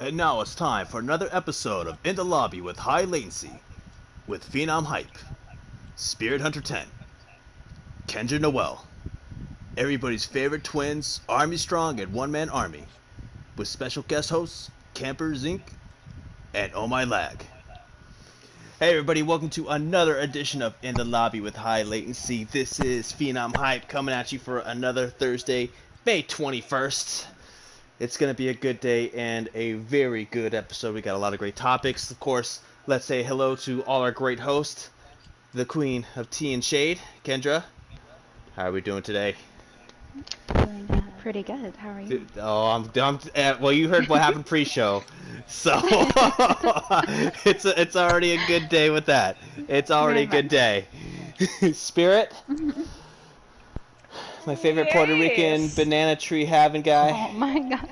And now it's time for another episode of In the Lobby with High Latency, with Phenom Hype, Spirit Hunter 10, Kendra Noel, everybody's favorite twins, Army Strong and One Man Army, with special guest hosts, Camper Zinc, and Oh My Lag. Hey everybody, welcome to another edition of In the Lobby with High Latency. This is Phenom Hype coming at you for another Thursday, May 21st. It's going to be a good day and a very good episode. We got a lot of great topics. Of course, let's say hello to all our great hosts, the queen of tea and shade, Kendra. How are we doing today? Doing pretty good. How are you? Well, you heard what happened pre-show, so it's already a good day with that. It's already a good day. Spirit, my favorite Puerto Rican banana tree having guy. Oh my gosh.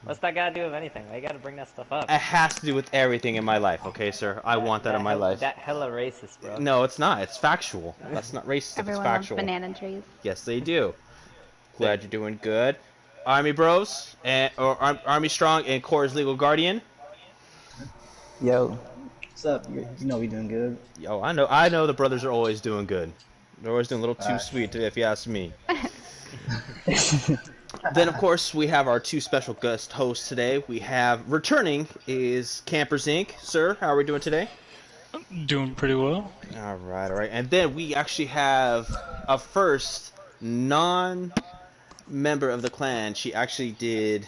What's that got to do with anything? Why you got to bring that stuff up? It has to do with everything in my life, okay, sir? I want that in my life. That hella racist, bro. No, it's not. It's factual. That's not racist. Everyone it's factual. loves banana trees. Yes, they do. Glad you're doing good. Army Bros, Army Strong, and Core's Legal Guardian. Yo, what's up? You know we doing good. Yo, I know the brothers are always doing good. They're always doing a little too sweet, if you ask me. Then, of course, we have our two special guest hosts today. We have, returning, is Campers Inc. Sir, how are we doing today? Doing pretty well. All right. And then we actually have a first non-member of the clan. She actually did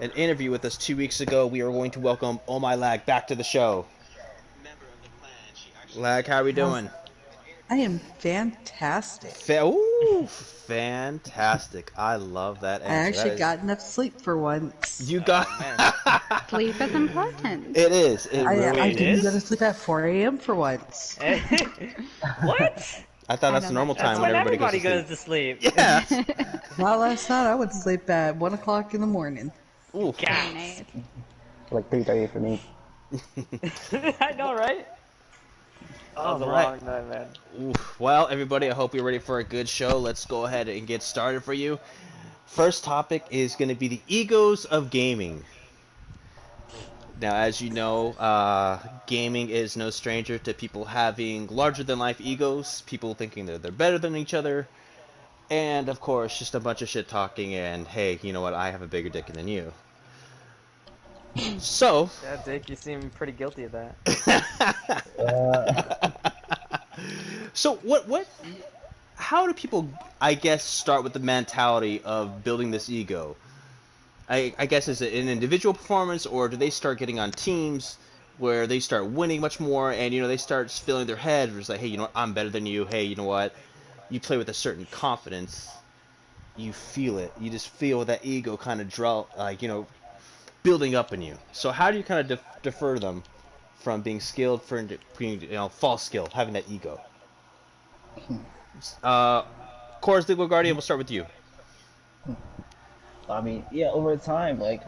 an interview with us 2 weeks ago. We are going to welcome Oh My Lag back to the show. Lag, how are we doing? I am fantastic. Fantastic. I love that answer. I actually got enough sleep for once. You got... Sleep is important. It is. I didn't go to sleep at 4 a.m. for once. What? I thought that's the normal time when everybody goes to sleep. Yeah. Not last night. I went to sleep at 1 o'clock in the morning. Ooh. Nice. Like 3:30 for me. I know, right? That was a long night, man. Oof. Well, everybody, I hope you're ready for a good show. Let's go ahead and get started for you. First topic is going to be the egos of gaming. Now, as you know, gaming is no stranger to people having larger-than-life egos, people thinking they're better than each other, and, of course, just a bunch of shit-talking and, hey, you know what, I have a bigger dick than you. So... Yeah, Dick, you seem pretty guilty of that. So, how do people, I guess, start with the mentality of building this ego? I guess, is it an individual performance, or do they start getting on teams where they start winning much more, and, you know, they start filling their head, where it's like, hey, you know what, I'm better than you, hey, you know what, you play with a certain confidence, you feel it, you just feel that ego kind of building up in you. So how do you kind of defer them from being skilled for being, false skilled, having that ego? Core's Legal Guardian, we'll start with you. I mean, yeah, over time, like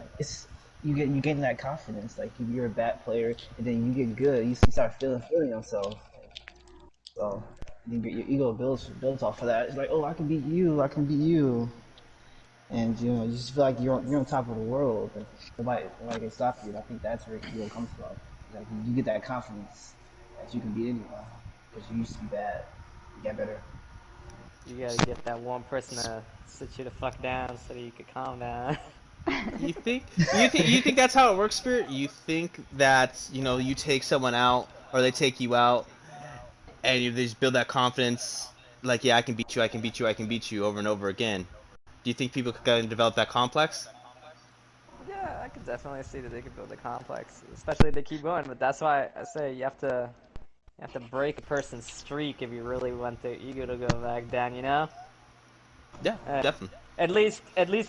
you gain that confidence. Like if you're a bad player, and then you get good, you start feeling yourself. So your ego builds off of that. It's like, oh, I can beat you, and you just feel like you're on top of the world. And nobody can stop you. I think that's where ego comes from. Like you get that confidence that you can beat anyone because you used to be bad. You get better. You gotta get that one person to sit you the fuck down so that you can calm down. You think that's how it works, Spirit? You think that, you take someone out, or they take you out, and they just build that confidence, like, yeah, I can beat you, over and over again. Do you think people can develop that complex? Yeah, I could definitely see that they could build a complex, especially if they keep going. But that's why I say you have to break a person's streak if you really want their ego to go back down, you know? Yeah, definitely. At least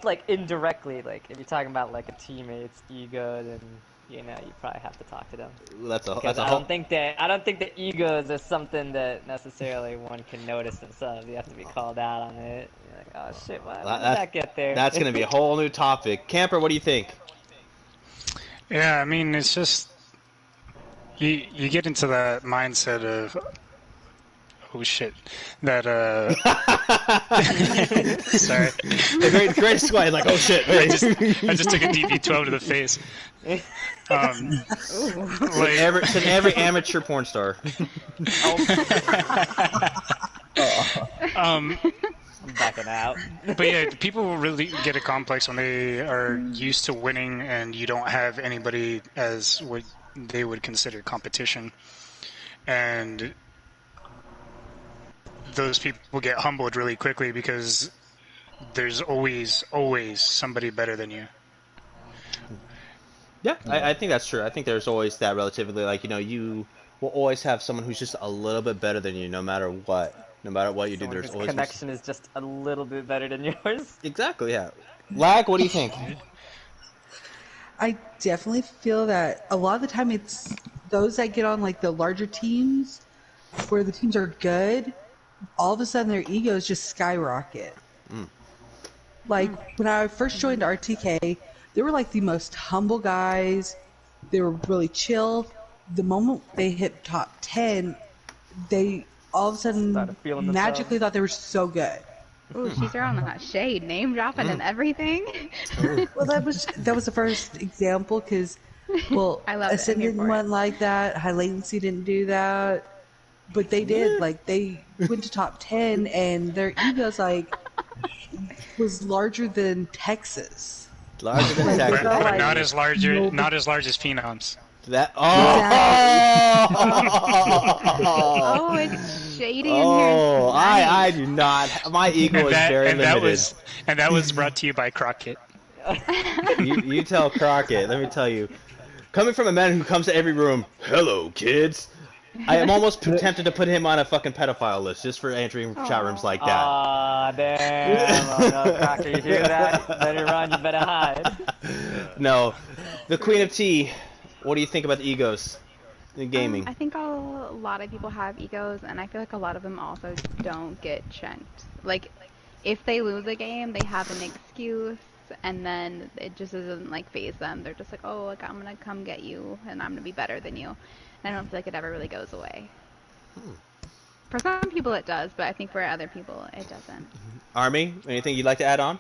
like indirectly, like if you're talking about like a teammate's ego, then you probably have to talk to them. I don't think that egos is something that necessarily one can notice themselves. You have to be called out on it. You're like, oh shit, why did that get there? That's gonna be a whole new topic. Camper, what do you think? Yeah, I mean, it's just you get into that mindset of oh shit, that sorry, the greatest squad, like, oh shit. I just took a DB12 to the face. To every amateur porn star. I'm backing out. But yeah, people really get a complex when they are used to winning and you don't have anybody as what they would consider competition. And those people get humbled really quickly because there's always somebody better than you. Yeah, I think that's true. I think there's always that relatively, like, you will always have someone who's just a little bit better than you, no matter what. No matter what you do, there's always connection is just a little bit better than yours. Exactly, yeah. Lag, what do you think? I definitely feel that a lot of the time it's those that get on like the larger teams where the teams are good, all of a sudden their egos just skyrocket. Like when I first joined RTK, they were like the most humble guys. They were really chill. The moment they hit top 10, they all of a sudden magically thought they were so good. Ooh, she's throwing that shade, name dropping and everything. Well, that was the first example because, well, I love Ascendant went like that. High Latency didn't do that, but they did. Like they went to top 10, and their egos like was larger than Texas. Larger than Texas, but not as large as Phenoms. That oh, it's shady in here. I do not. My ego is very limited. That was brought to you by Crockett. you tell Crockett. Let me tell you, coming from a man who comes to every room, hello kids. I am almost tempted to put him on a fucking pedophile list just for entering chat rooms like that. Aw, damn. Oh, no, Crockett, you hear that? Better run, you better hide. No, the Queen of Tea. What do you think about the egos in gaming? I think a lot of people have egos, and I feel like a lot of them also don't get chunked. Like, if they lose a game, they have an excuse, and then it just doesn't, like, faze them. They're just like, oh, like, I'm gonna come get you, and I'm gonna be better than you. And I don't feel like it ever really goes away. For some people it does, but I think for other people it doesn't. Army, anything you'd like to add on?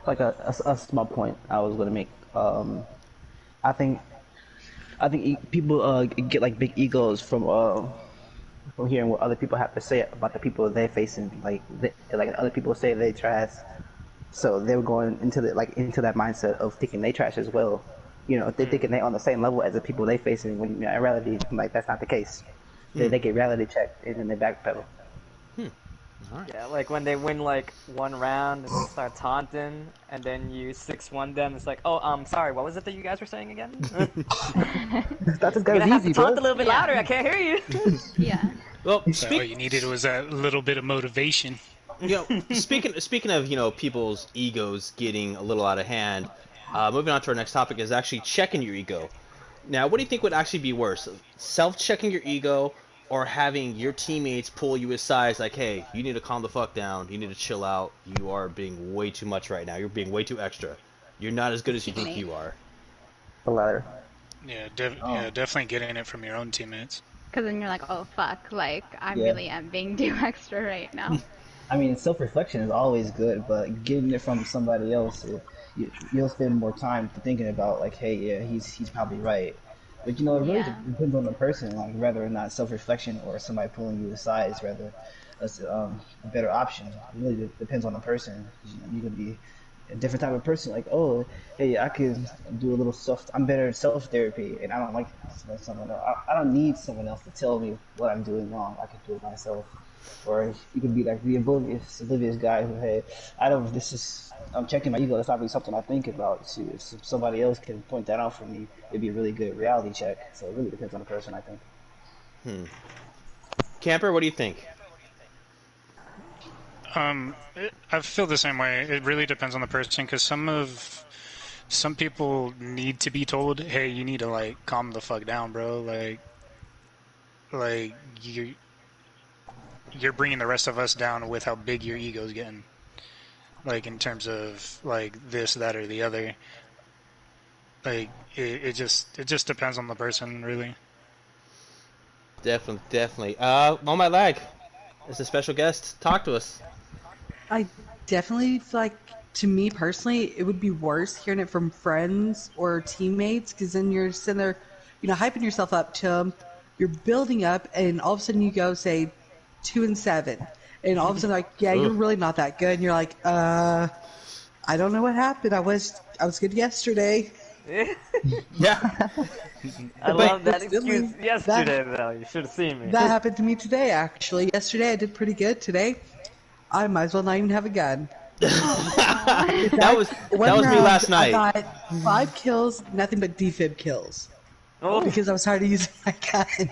Like a small point I was gonna make. I think people get like big egos from hearing what other people have to say about the people they're facing. Like other people say they trash, so they were going into that mindset of thinking they trash as well. They're thinking they're on the same level as the people they facing. When in reality, like that's not the case. They get reality checked and then they backpedal. Right. Yeah, like when they win like one round and they start taunting, and then you 6-1 them. It's like, oh, sorry, what was it that you guys were saying again? That's You're gonna have to taunt a little bit louder. I can't hear you. Yeah. Well, All you needed was that little bit of motivation. Speaking of people's egos getting a little out of hand, moving on to our next topic is actually checking your ego. Now, what do you think would actually be worse, self-checking your ego? Or having your teammates pull you aside, like, hey, you need to calm the fuck down. You need to chill out. You are being way too much right now. You're being way too extra. You're not as good as you think you are. The latter. Yeah, definitely getting it from your own teammates. Because then you're like, oh fuck, like I really am being too extra right now. I mean, self-reflection is always good, but getting it from somebody else, you'll spend more time thinking about like, hey, yeah, he's probably right. But it really depends on the person, like whether or not self-reflection or somebody pulling you aside is rather a better option. It really depends on the person. You could be a different type of person, like, oh, hey, I could do a little I'm better at self-therapy, and I don't like someone else. I don't need someone else to tell me what I'm doing wrong. I can do it myself. Or you could be like the oblivious guy who, hey, I'm checking my ego. That's not really something I think about. So if somebody else can point that out for me, it'd be a really good reality check. So it really depends on the person, I think. Camper, what do you think? I feel the same way. It really depends on the person, because some people need to be told, hey, you need to like calm the fuck down, bro. Like you're bringing the rest of us down with how big your ego's getting. Like in terms of like this, that, or the other. Like it just depends on the person, really. Definitely. On my lag, as a special guest, talk to us. I definitely feel like, to me personally, it would be worse hearing it from friends or teammates, because then you're sitting there, hyping yourself up to them. You're building up, and all of a sudden you go, say, 2-7, and all of a sudden like, yeah, you're really not that good, and you're like, I don't know what happened. I was good yesterday. Yeah. I love that excuse. Yesterday, though, you should have seen me. That happened to me today, actually. Yesterday I did pretty good. Today, I might as well not even have a gun. that was me last night. I got 5 kills, nothing but defib kills. Oh. Because I was tired of using my gun.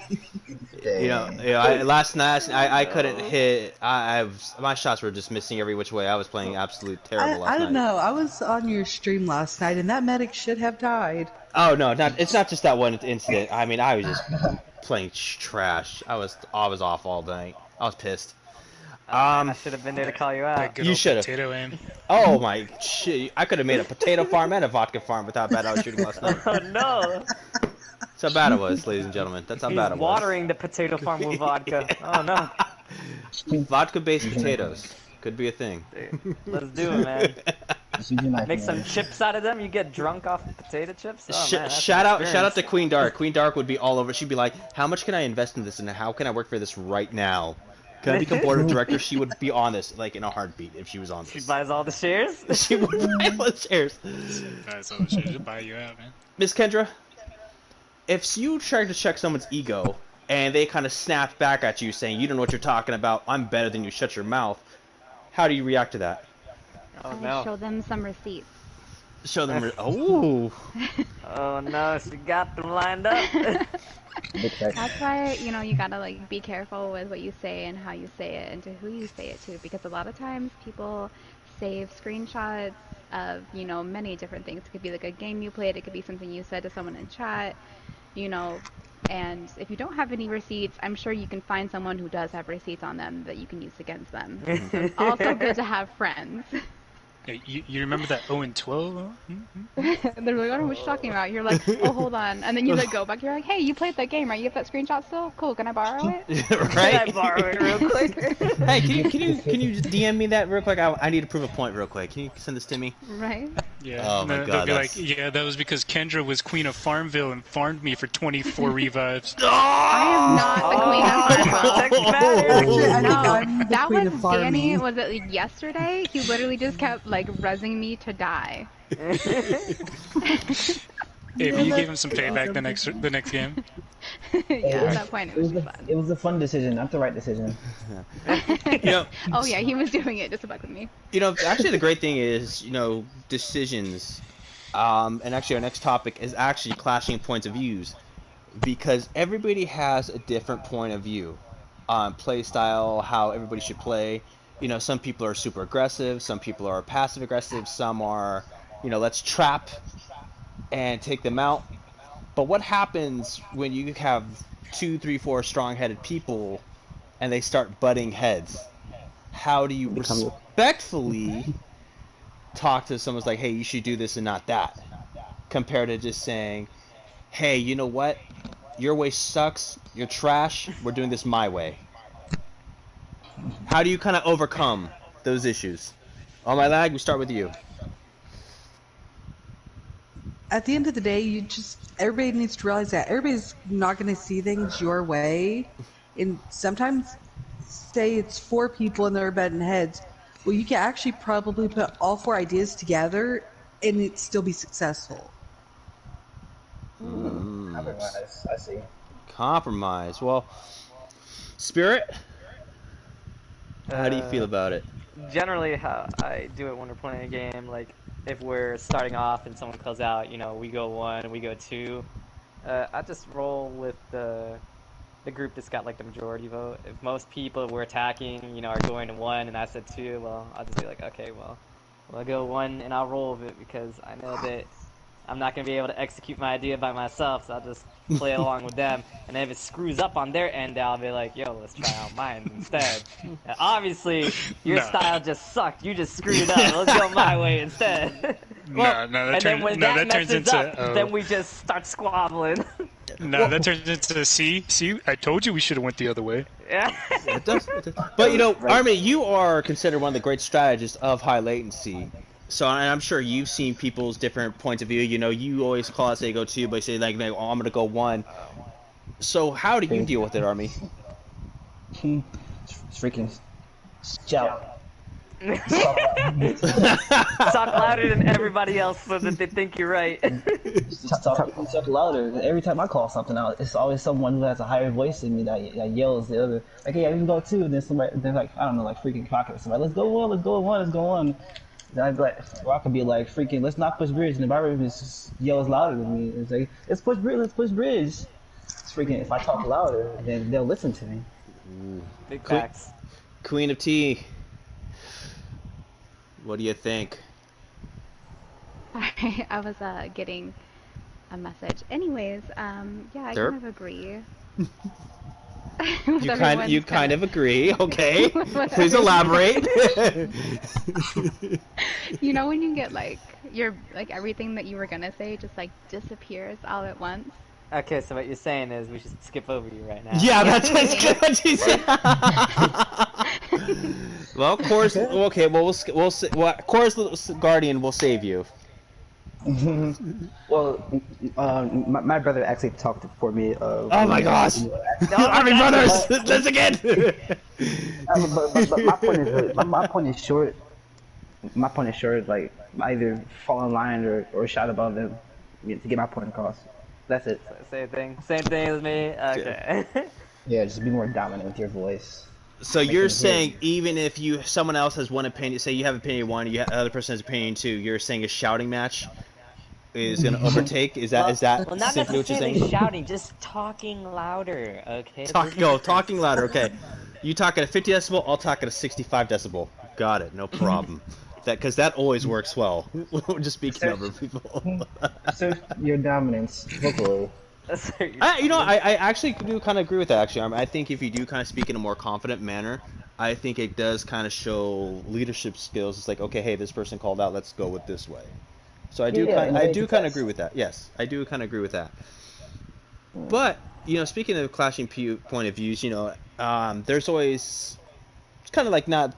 Last night I couldn't hit. My shots were just missing every which way. I was playing absolute terrible last night. I don't know. I was on your stream last night, and that medic should have died. Oh no, it's not just that one incident. I mean, I was just playing trash. I was off all day. I was pissed. I should have been there to call you out. You should have. Potato aim. Oh my shit! I could have made a potato farm and a vodka farm with how bad I was shooting last night. Oh no! That's how bad it was, ladies and gentlemen. That's how bad it was. Watering the potato farm with vodka. Oh no! Vodka-based potatoes could be a thing. Dude, let's do it, man. Make some chips out of them. You get drunk off the potato chips. Oh, man, shout out to Queen Dark. Queen Dark would be all over. She'd be like, "How much can I invest in this, and how can I work for this right now? Can I become board of director?" She would be on this like in a heartbeat if she was on this. She buys all the shares. She would buy all the shares. Buys all the shares to buy you out, man. Miss Kendra, if you try to check someone's ego and they kind of snap back at you saying, "You don't know what you're talking about. I'm better than you. Shut your mouth." How do you react to that? Oh no! Show them some receipts. Show them. Oh. Oh no! She got them lined up. That's why, you gotta like be careful with what you say and how you say it and to who you say it to, because a lot of times people save screenshots of, many different things. It could be like a game you played, it could be something you said to someone in chat, and if you don't have any receipts, I'm sure you can find someone who does have receipts on them that you can use against them. So it's also good to have friends. Hey, you remember that 0-12? They're like, I don't know what you're talking about. You're like, oh, hold on. And then you go back. You're like, hey, you played that game, right? You have that screenshot still? Cool. Can I borrow it? Right? Can I borrow it real quick? Hey, can you just DM me that real quick? I need to prove a point real quick. Can you send this to me? Right. Yeah. Oh my God. They'll be like, yeah, that was because Kendra was Queen of Farmville and farmed me for 24 revives. I am not the Queen of Farmville. No, that was Danny. Was it like yesterday? He literally just kept like rezzing me to die. Hey, but you gave him some payback the next game. Yeah, at that point it was fun. It was a fun decision, not the right decision. Oh yeah, he was doing it just to fuck with me. Actually the great thing is, decisions. And actually our next topic is actually clashing points of views, because everybody has a different point of view on play style, how everybody should play. Some people are super aggressive, some people are passive aggressive, some are, let's trap and take them out. But what happens when you have 2, 3, 4 strong-headed people and they start butting heads? How do you respectfully talk to someone like, hey, you should do this and not that, compared to just saying, hey, you know what? Your way sucks. You're trash. We're doing this my way. How do you kind of overcome those issues? On my lag, we start with you. At the end of the day, everybody needs to realize that everybody's not going to see things your way. And sometimes, say it's 4 people and they're butting heads. Well, you can actually probably put all 4 ideas together and it still be successful. Compromise, I see. Compromise. Well, Spirit, how do you feel about it? Generally, how I do it when we're playing a game, like if we're starting off and someone calls out, we go 1, we go 2. I just roll with the group that's got like the majority vote. If most people we're attacking, are going to 1 and I said 2, well, I'll just be like, okay, well, I'll go 1 and I'll roll with it, because I know that I'm not going to be able to execute my idea by myself, so I'll just play along with them. And if it screws up on their end, I'll be like, yo, let's try out mine instead. Now, obviously, your style just sucked. You just screwed it up. Let's go my way instead. That turns into... then we just start squabbling. No, that turns into see. I told you we should have went the other way. Yeah. It does. But Armin, you are considered one of the great strategists of high latency. So I'm sure you've seen people's different points of view. You always call us say go 2, but you say like oh, I'm gonna go 1. So how do you deal with it, Army? Freaking shout. Talk louder than everybody else so that they think you're right. Talk louder. Every time I call something out, it's always someone who has a higher voice than me that yells the other. Like, hey, I can go 2. And then somebody, then like, I don't know, like freaking Crockett or somebody, let's go 1, let's go 1, let's go 1. Then I'd be like, or I could be like, freaking, let's not push bridge. And the barber just yells louder than me. It's like, let's push bridge. It's freaking, if I talk louder, then they'll listen to me. Big facts. Queen of Tea. What do you think? I was getting a message. Anyways, yeah, I kind of agree. You kind of agree, okay? Please elaborate. You know when you get like everything that you were gonna say just like disappears all at once. Okay, so what you're saying is we should skip over you right now. Yeah, that's what she said. Well, of course. Okay, well, of course, Guardian will save you. Well, my brother actually talked for me. Oh my gosh! Army brothers, this again. But my point is short. My point is short. Like either fall in line or shout above them to get my point across. That's it. Same thing as me. Okay. Yeah, just be more dominant with your voice. So you're saying even if someone else has one opinion, say you have opinion 1, the other person has opinion 2, you're saying a shouting match is going to overtake? Is that well, not simply what you're saying? necessarily shouting, just talking louder. Okay. Talking louder. Okay. You talk at a 50 decibel, I'll talk at a 65 decibel. Got it. No problem. Because that always works well. Just speaking over people. So your dominance vocally. I actually do kind of agree with that. Actually, I think if you do kind of speak in a more confident manner, I think it does kind of show leadership skills. It's like, okay, hey, this person called out. Let's go with this way. So I do kind of agree with that. Yes, I do kind of agree with that. But speaking of clashing point of views, there's always it's kind of like not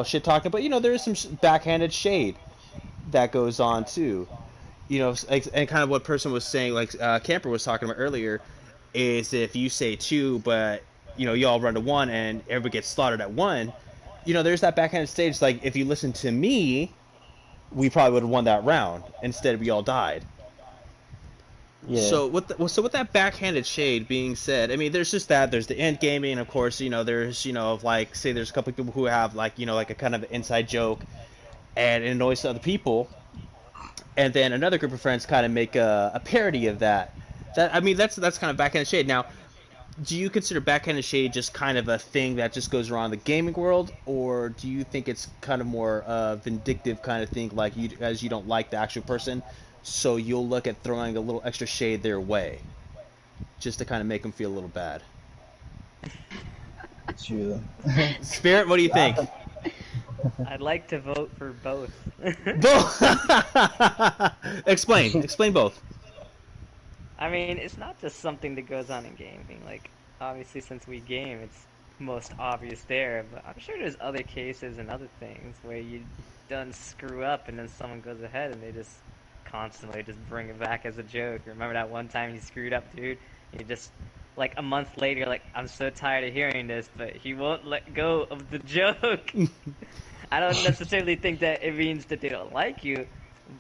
shit talking, but there is some backhanded shade that goes on too. And kind of what person was saying, like Camper was talking about earlier, is if you say 2, but you all run to 1 and everybody gets slaughtered at 1, there's that backhanded stage. Like if you listen to me, we probably would have won that round. Instead, we all died. Yeah. So with that backhanded shade being said, I mean, there's just that. There's the end gaming, and of course, there's like say there's a couple of people who have like like a kind of inside joke, and it annoys other people. And then another group of friends kind of make a parody of that. That's kind of backhanded shade. Now, do you consider backhanded shade just kind of a thing that just goes around the gaming world, or do you think it's kind of more vindictive kind of thing, like you don't like the actual person, so you'll look at throwing a little extra shade their way, just to kind of make them feel a little bad? True. Spirit, what do you think? I'd like to vote for both. Both. Explain both. I mean, it's not just something that goes on in gaming. Like, obviously, since we game, it's most obvious there. But I'm sure there's other cases and other things where you done screw up, and then someone goes ahead and they just constantly just bring it back as a joke. Remember that one time you screwed up, dude? You just like a month later, like, I'm so tired of hearing this, but he won't let go of the joke. I don't necessarily think that it means that they don't like you,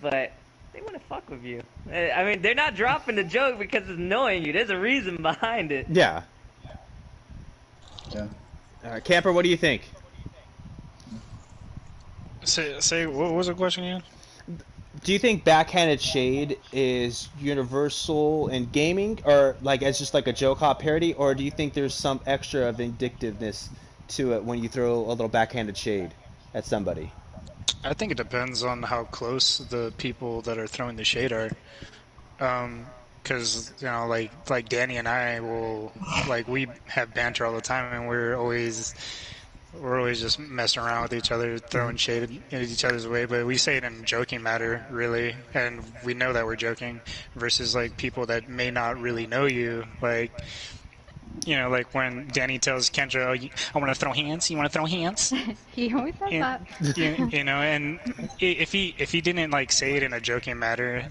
but they want to fuck with you. I mean, they're not dropping the joke because it's annoying you. There's a reason behind it. Yeah. All right, Camper, what do you think? Say what was the question again? Do you think backhanded shade is universal in gaming, or like as just like a joke hop parody, or do you think there's some extra vindictiveness to it when you throw a little backhanded shade at somebody? I think it depends on how close the people that are throwing the shade are. Because like Danny and I will we have banter all the time, and we're always we're always just messing around with each other, throwing shade in each other's way, but we say it in a joking matter, really, and we know that we're joking, versus like people that may not really know you, like, you know, like when Danny tells Kendra, oh, I want to throw hands, you want to throw hands? He always says that. You know, and if he didn't like say it in a joking matter,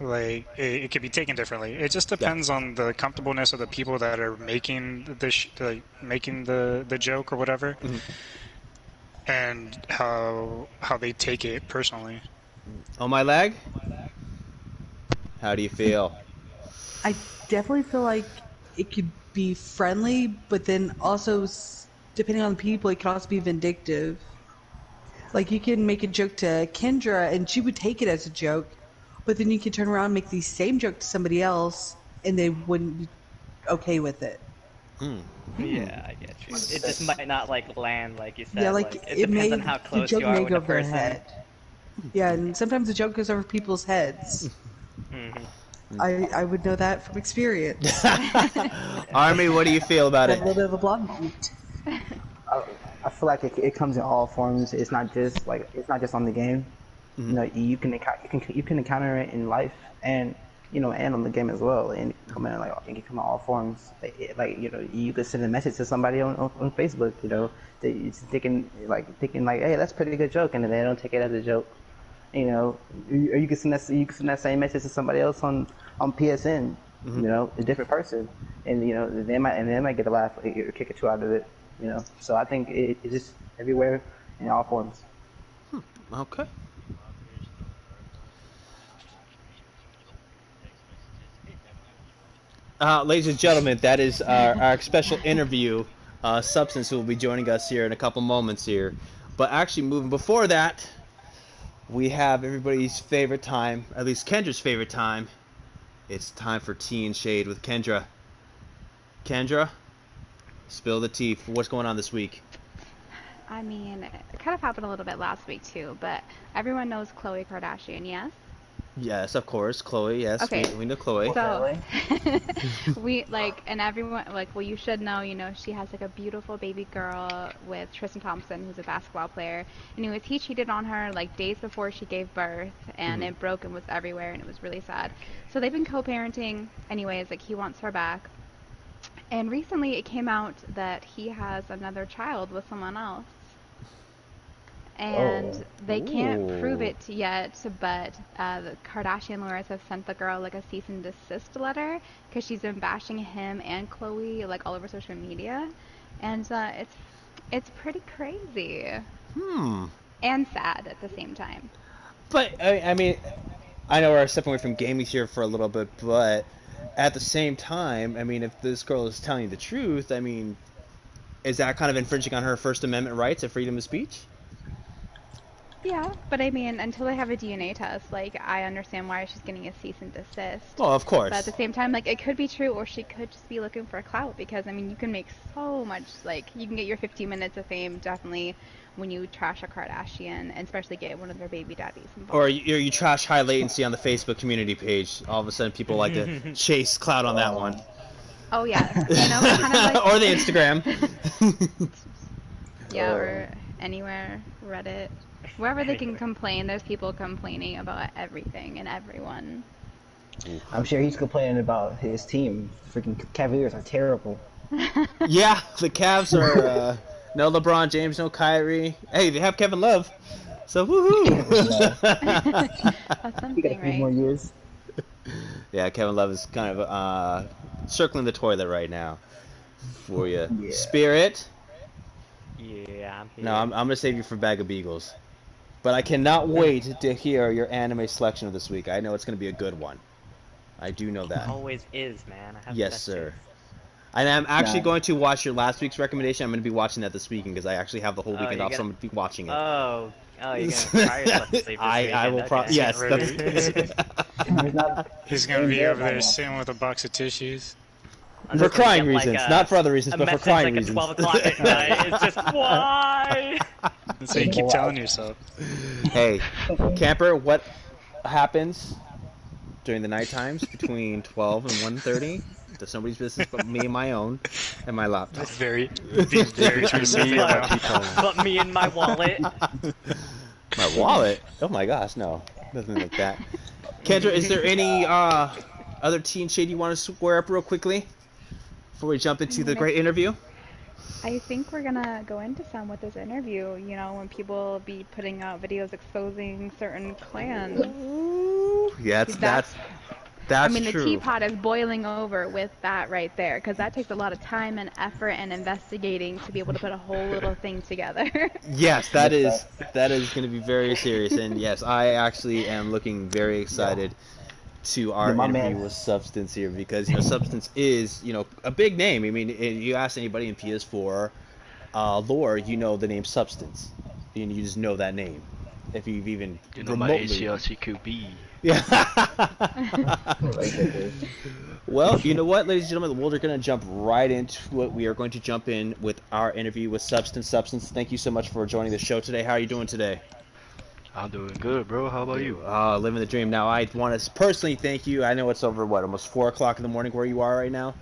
like it could be taken differently. It just depends on the comfortableness of the people that are making the joke or whatever, and how they take it personally. On my leg? How do you feel? I definitely feel like it could be friendly, but then also, depending on the people, it could also be vindictive. Like, you can make a joke to Kendra, and she would take it as a joke, but then you could turn around and make the same joke to somebody else, and they wouldn't be okay with it. Yeah, I get you. It just might not like land, like you said. Yeah, like it depends on how close you are with the person. Head. Yeah, and sometimes the joke goes over people's heads. I would know that from experience. Army, what do you feel about it? A little bit of a blonde heat. I feel like it comes in all forms. It's not just on the game. You know, you can encounter it in life, and you know, and on the game as well. And it can come in all forms. Like you know, you could send a message to somebody on Facebook. You know, it's thinking like, hey, that's a pretty good joke, and then they don't take it as a joke. You know, or you can send that same message to somebody else on PSN. You know, a different person, and you know, they might get a laugh or kick a two out of it. You know, so I think it's just everywhere in all forms. Okay. Ladies and gentlemen, that is our special interview. Substance will be joining us here in a couple moments here. But actually, moving before that, we have everybody's favorite time, at least Kendra's favorite time. It's time for Tea and Shade with Kendra. Kendra, spill the tea for what's going on this week. I mean, it kind of happened a little bit last week too, but everyone knows Khloe Kardashian, yes? Yes, of course, Chloe. Yes, okay. we know Chloe. So, and everyone, well, you should know, you know, she has like a beautiful baby girl with Tristan Thompson, who's a basketball player. Anyways, he cheated on her like days before she gave birth, and it broke and was everywhere, and it was really sad. So they've been co-parenting. Anyways, like he wants her back. And recently it came out that he has another child with someone else. And they can't prove it yet, but the Kardashian lawyers have sent the girl like a cease and desist letter because she's been bashing him and Khloe like all over social media, and it's pretty crazy. And sad at the same time. But I mean, I know we're stepping away from gaming here for a little bit, but at the same time, I mean, if this girl is telling you the truth, I mean, is that kind of infringing on her First Amendment rights of freedom of speech? Yeah, but I mean, until they have a DNA test, like, I understand why she's getting a cease and desist. Oh, of course. But at the same time, like, it could be true, or she could just be looking for clout, because, I mean, you can make so much, like, you can get your 15 minutes of fame, definitely, when you trash a Kardashian, and especially get one of their baby daddies involved. Or you trash high latency on the Facebook community page. All of a sudden, people like to chase clout on that one. Oh, yeah. You know, kind of like... Or the Instagram. Yeah, or anywhere, Reddit. Wherever they can complain, there's people complaining about everything and everyone. I'm sure he's complaining about his team. Freaking Cavaliers are terrible. Yeah, the Cavs are no LeBron James, no Kyrie. Hey, they have Kevin Love, so woohoo! That's something, he got a few more years. Yeah, Kevin Love is kind of circling the toilet right now for you. Yeah. Spirit. Yeah, I'm here. No, I'm gonna save you for Bag of Beagles. But I cannot wait to hear your anime selection of this week. I know it's going to be a good one. I do know that. It always is, man. Yes, sir. And I'm actually going to watch your last week's recommendation. I'm going to be watching that this weekend because I actually have the whole weekend off, so I'm going to be watching it. Oh, you're going to try yourself to sleep I will probably... Yes, He's going to be over there sitting with a box of tissues. For crying reasons. Not for other reasons, but for crying reasons. 12 o'clock at night. It's just, why? So you keep telling yourself. Hey, camper, what happens during the night times between 12 and 1:30? That's nobody's business but me and my own and my laptop. That's very specific. But me and my wallet. My wallet? Oh my gosh, no. Nothing like that. Kendra, is there any other teen shade you want to square up real quickly before we jump into the great interview? I think we're gonna go into some with this interview. You know, when people be putting out videos exposing certain clans. Yeah, that's I mean, true. the teapot is boiling over with that right there, because that takes a lot of time and effort and investigating to be able to put a whole little thing together. Yes, that is going to be very serious, and yes, I actually am looking very excited to our interview with Substance here, because Substance is a big name. I mean, you ask anybody in PS4 lore, the name Substance, and you just know that name if you've even my ACRCQB. Yeah. Well, you know what, ladies and gentlemen, we're going to jump right into it. We are going to jump in with our interview with Substance. Substance, thank you so much for joining the show today. How are you doing today? I'm doing good, bro. How about you? Living the dream. Now, I want to personally thank you. I know it's over, almost 4 o'clock in the morning where you are right now?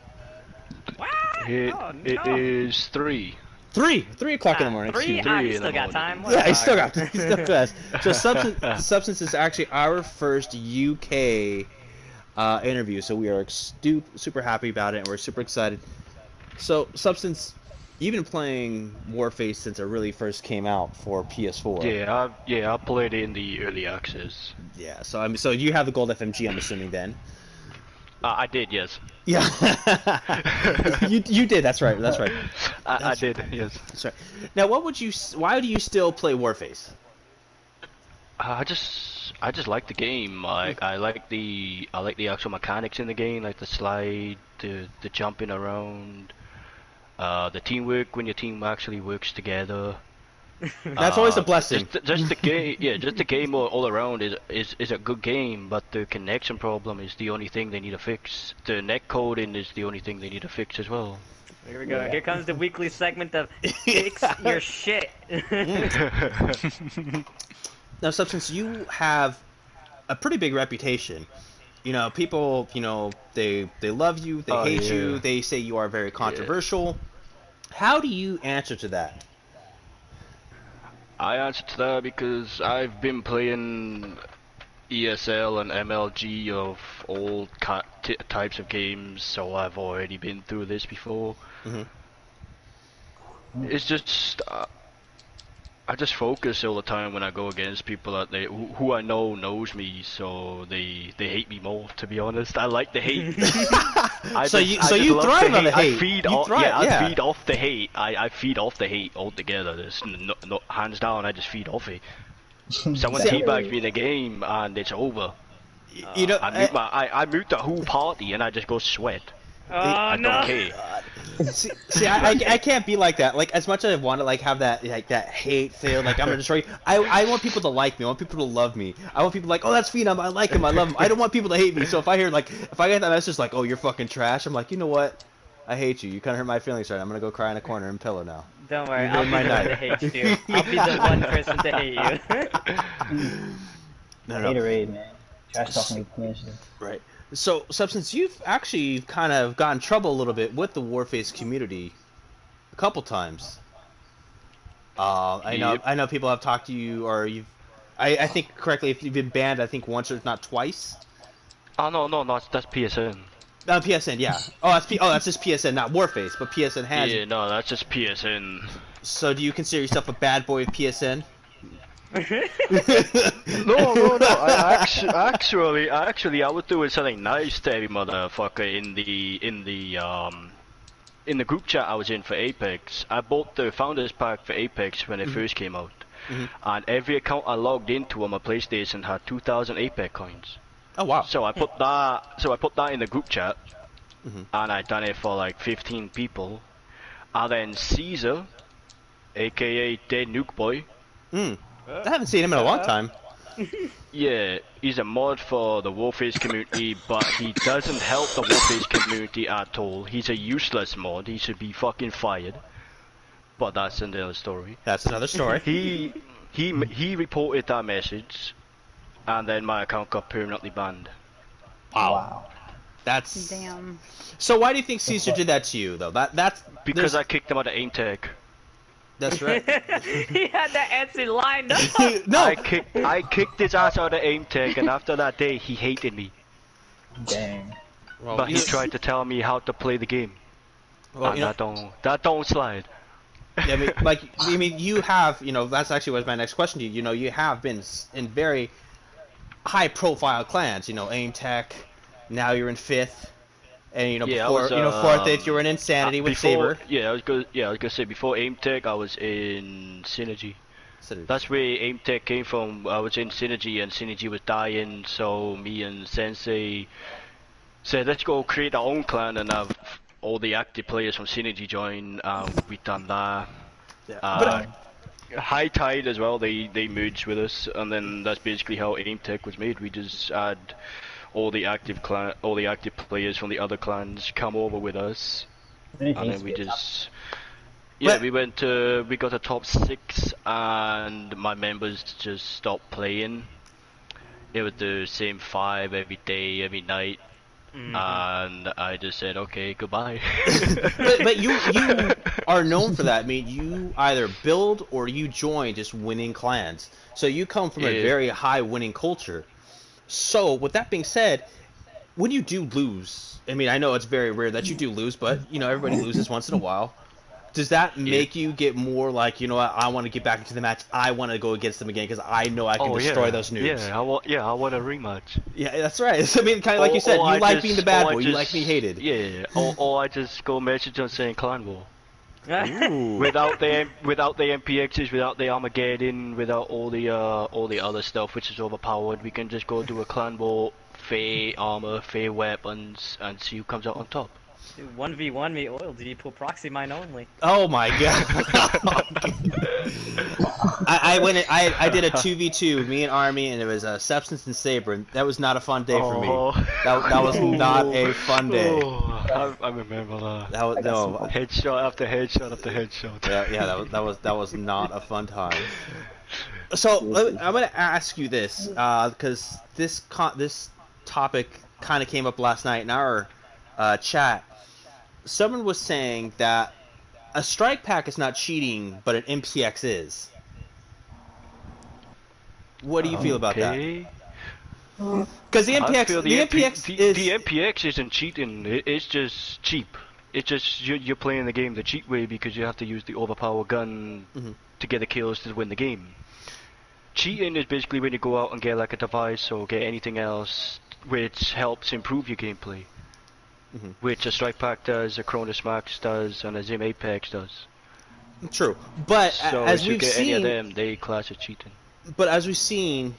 It is 3. 3 o'clock in the morning. 3? You still got time? Yeah, I still got time. So Substance is actually our first UK interview, so we are super happy about it, and we're super excited. So, Substance, you've been playing Warface since it really first came out for PS4. Yeah, I played it in the early access. Yeah, so you have the gold FMG, I'm assuming then. I did, yes. Yeah, you did. That's right. I did, yes. That's right. Now, why do you still play Warface? I just like the game. I like the actual mechanics in the game, like the slide, the jumping around, the teamwork when your team actually works together. That's always a blessing. Just the game, just the game all around is a good game, but the connection problem is the only thing they need to fix. The net coding is the only thing they need to fix as well. Here we go. Yeah. Here comes the weekly segment of fix your shit. Now, Substance, you have a pretty big reputation. People, they love you, they hate you, they say you are very controversial. Yeah. How do you answer to that? I answer to that because I've been playing ESL and MLG of all types of games, so I've already been through this before. Mm-hmm. It's just I just focus all the time when I go against people that who I know knows me, so they hate me more. To be honest, I like the hate. You thrive on the hate. I feed off the hate. I feed off the hate altogether. There's no hands down. I just feed off it. Someone teabags me in the game and it's over. I mute the whole party and I just go sweat. I don't care. See, I can't be like that. Like, as much as I want to have that that hate feel, I'm gonna destroy you. I want people to like me. I want people to love me. I want people oh, that's Phenom. I like him. I love him. I don't want people to hate me. So if I hear if I get that message oh, you're fucking trash, I'm like, you know what? I hate you. You kind of hurt my feelings right. I'm gonna go cry in a corner and pillow now. Don't worry, I'll be the one that hates you. I'll be the one person to hate you. No. Haterade, man. Trash talking commission. Right. So, Substance, you've actually kind of gotten in trouble a little bit with the Warface community a couple times. I know people have talked to you, or I think correctly, if you've been banned, I think once or not twice. Oh no, that's PSN. PSN, yeah. That's just PSN, not Warface, but PSN has. Yeah, no, that's just PSN. So, do you consider yourself a bad boy of PSN? No. I was doing something nice to every motherfucker in the group chat I was in for Apex. I bought the Founders Pack for Apex when it first came out, and every account I logged into on my PlayStation had 2,000 Apex coins. Oh wow! So I put that in the group chat, and I done it for 15 people, and then Caesar, aka Dead Nuke Boy. I haven't seen him in a long time. Yeah, he's a mod for the Warface community, but he doesn't help the Warface community at all. He's a useless mod. He should be fucking fired. But that's another story. That's another story. He reported that message, and then my account got permanently banned. Wow. That's damn. So why do you think Caesar did that to you, though? That's because I kicked him out of aim tech. That's right. He had that answer lined up. No, I kicked his ass out of aim tech, and after that day, he hated me. Dang. well, But he tried to tell me how to play the game. Well, And that don't slide. Yeah, I mean, you have, that's actually was my next question to you. You have been in very high-profile clans. Aim Tech. Now you're in 5th, and before, 4th, 8th, you were in Insanity with Saber. Yeah, I was gonna say before Aim Tech, I was in Synergy. That's where Aim Tech came from. I was in Synergy, and Synergy was dying, so me and Sensei said, let's go create our own clan and have all the active players from Synergy join. We done that. Yeah. High Tide as well, they merged with us, and then that's basically how Aim Tech was made. We just had all the active players from the other clans come over with us, and then we just we got a top 6, and my members just stopped playing. It was the same 5 every day, every night. And I just said, okay, goodbye. but you are known for that. I mean, you either build or you join just winning clans. So you come from a very high winning culture. So with that being said, when you do lose, I mean, I know it's very rare that you do lose, but everybody loses once in a while. Does that make you get more like, what, I want to get back into the match. I want to go against them again because I know I can destroy those noobs. I want a rematch. Yeah, that's right. I mean, kind of like you said, you like being the bad boy. You like being hated. Yeah, or I just go message on saying clan war. without the MPXs, without the Armageddon, without all the other stuff which is overpowered, we can just go do a clan war, fair armor, fair weapons, and see who comes out on top. Dude, 1v1 me oil, did you pull proxy mine only? Oh my god. I did a 2v2, me and Army, and it was Substance and Saber, and that was not a fun day for me. That was not a fun day. I remember that. Headshot after headshot after headshot. Yeah, that was not a fun time. So I'm gonna ask you this, because this topic kind of came up last night in our chat. Someone was saying that a strike pack is not cheating, but an MPX is. What do you feel about that? Because the MPX isn't cheating. It's just cheap. It's just you're playing the game the cheap way because you have to use the overpowered gun to get the kills to win the game. Cheating is basically when you go out and get like a device or get anything else which helps improve your gameplay. Which a Strike Pack does, a Cronus Max does, and a Zim Apex does. True, but so as if you we've get seen, any of them, they class as cheating. But as we've seen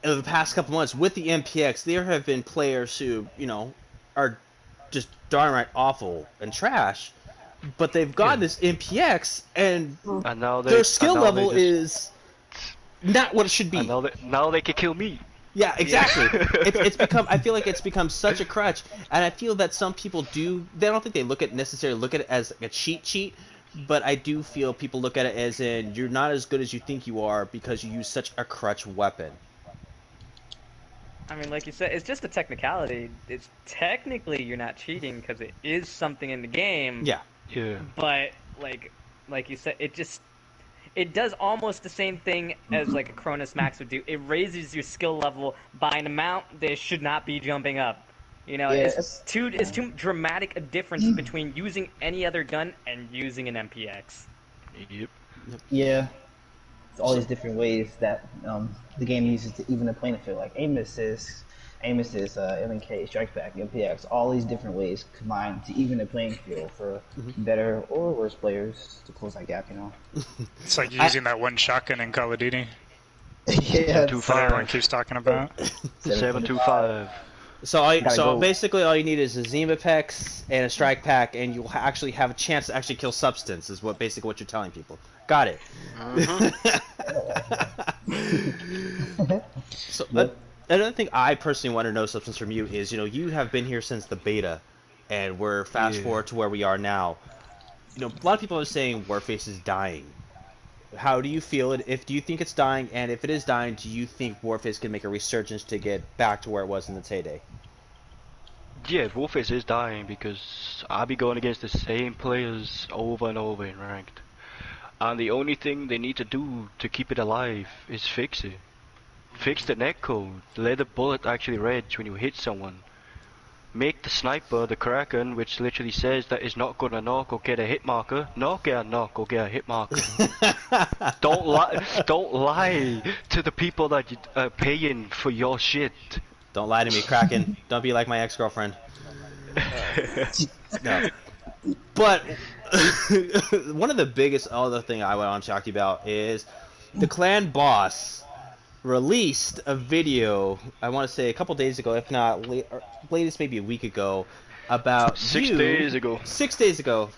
in the past couple months with the MPX, there have been players who are just darn right awful and trash, but they've gotten this MPX and now their skill level is not what it should be. And now they can kill me. Yeah, exactly. It's become. I feel like it's become such a crutch, and I feel that some people do. They don't think they necessarily look at it as like a cheat, but I do feel people look at it as in you're not as good as you think you are because you use such a crutch weapon. I mean, like you said, it's just a technicality. It's technically you're not cheating because it is something in the game. Yeah. Yeah. But like you said, it does almost the same thing as like a Cronus Max would do. It raises your skill level by an amount that should not be jumping up. It's too dramatic a difference between using any other gun and using an MPX. Yep. Yeah. It's all these different ways that the game uses to even the playing field, like aim assist, MNK, strike back, MPX, all these different ways combined to even the playing field for better or worse players to close that gap, It's like using that one shotgun in Call of Duty. Yeah, that everyone keeps talking about. 725. So basically all you need is a Zim Apex and a strike pack, and you'll actually have a chance to actually kill Substance, is what you're telling people. Got it. So another thing I personally want to know, Substance, from you is, you have been here since the beta, and we're fast forward to where we are now. A lot of people are saying Warface is dying. How do you feel it? Do you think it's dying, and if it is dying, do you think Warface can make a resurgence to get back to where it was in its heyday? Yeah, Warface is dying because I'll be going against the same players over and over in ranked. And the only thing they need to do to keep it alive is fix it. Fix the netcode. Let the bullet actually reg when you hit someone. Make the sniper the Kraken, which literally says that it's not gonna knock or get a hit marker. Not get a knock or get a hit marker. Don't lie to the people that are paying for your shit. Don't lie to me, Kraken. Don't be like my ex-girlfriend. No. But one of the biggest other thing I want to talk to you about is the clan boss released a video, I want to say a couple days ago, if not latest maybe a week ago, about 6 days ago. 6 days ago,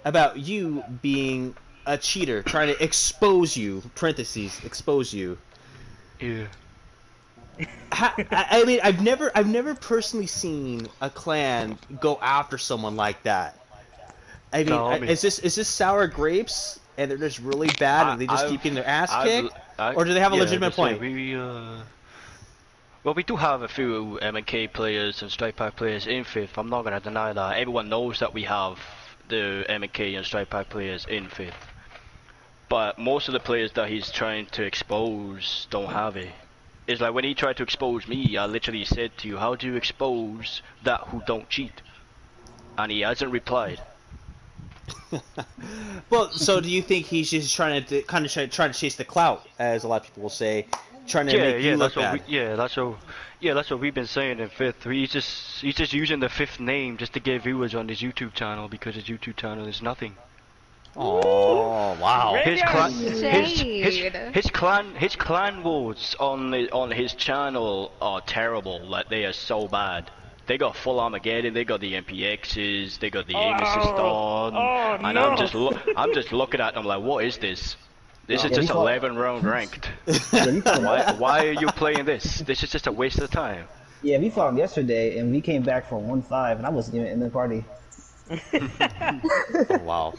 about you being a cheater, trying to expose you, parentheses, expose you. Yeah. I mean, I've never personally seen a clan go after someone like that. I mean, is this sour grapes and they're just really bad and they just keep getting their ass kicked? Or do they have a legitimate point? Well, we do have a few M&K players and Strike Pack players in 5th. I'm not gonna deny that. Everyone knows that we have the M&K and Strike Pack players in 5th. But most of the players that he's trying to expose don't have it. It's like when he tried to expose me, I literally said to you, how do you expose that who don't cheat? And he hasn't replied. Well, so do you think he's just trying to trying to chase the clout, as a lot of people will say, trying to make you look bad? That's what we've been saying in 5th. He's just using the 5th name just to get viewers on his YouTube channel because his YouTube channel is nothing. Oh wow! His clan wars on his channel are terrible. Like they are so bad. They got full Armageddon. They got the MPXs. They got the aim assist on. And I'm just looking at them like, what is this? This is just 11 round ranked. Why are you playing this? This is just a waste of time. Yeah, we fought yesterday and we came back for 1-5 and I wasn't even in the party. Oh wow!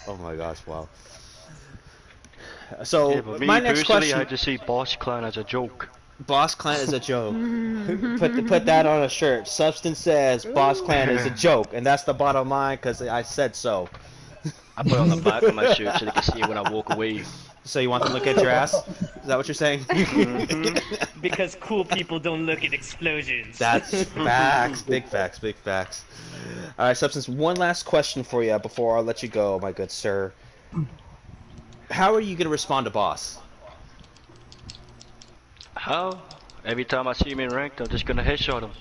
Oh my gosh! Wow. So yeah, but my next question, I just see Boss Clan as a joke. Boss Clan is a joke. put that on a shirt. Substance says Boss Clan is a joke, and that's the bottom line because I said so. I put it on the back of my shirt so they can see it when I walk away. So you want them to look at your ass? Is that what you're saying? Because cool people don't look at explosions. That's facts. Big facts. Big facts. All right, Substance. One last question for you before I let you go, my good sir. How are you gonna respond to Boss? How? Every time I see him in ranked, I'm just gonna headshot him.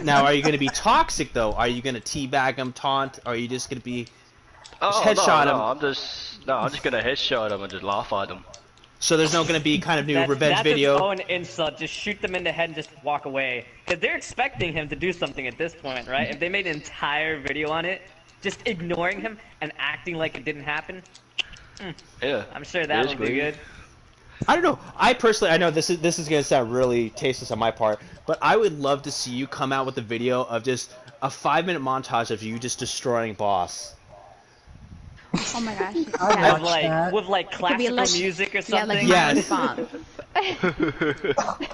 Now, are you gonna be toxic though? Are you gonna teabag him, taunt? Or are you just gonna be headshot him? I'm just gonna headshot him and just laugh at him. So there's no gonna be kind of new revenge video. That's its own insult. Just shoot them in the head and just walk away. Because they're expecting him to do something at this point, right? If they made an entire video on it, just ignoring him and acting like it didn't happen. Yeah, I'm sure that would be good. I don't know. I know this is gonna sound really tasteless on my part, but I would love to see you come out with a video of just a 5-minute montage of you just destroying Boss. Oh my gosh. With classical music or something. Yeah, like yes. response.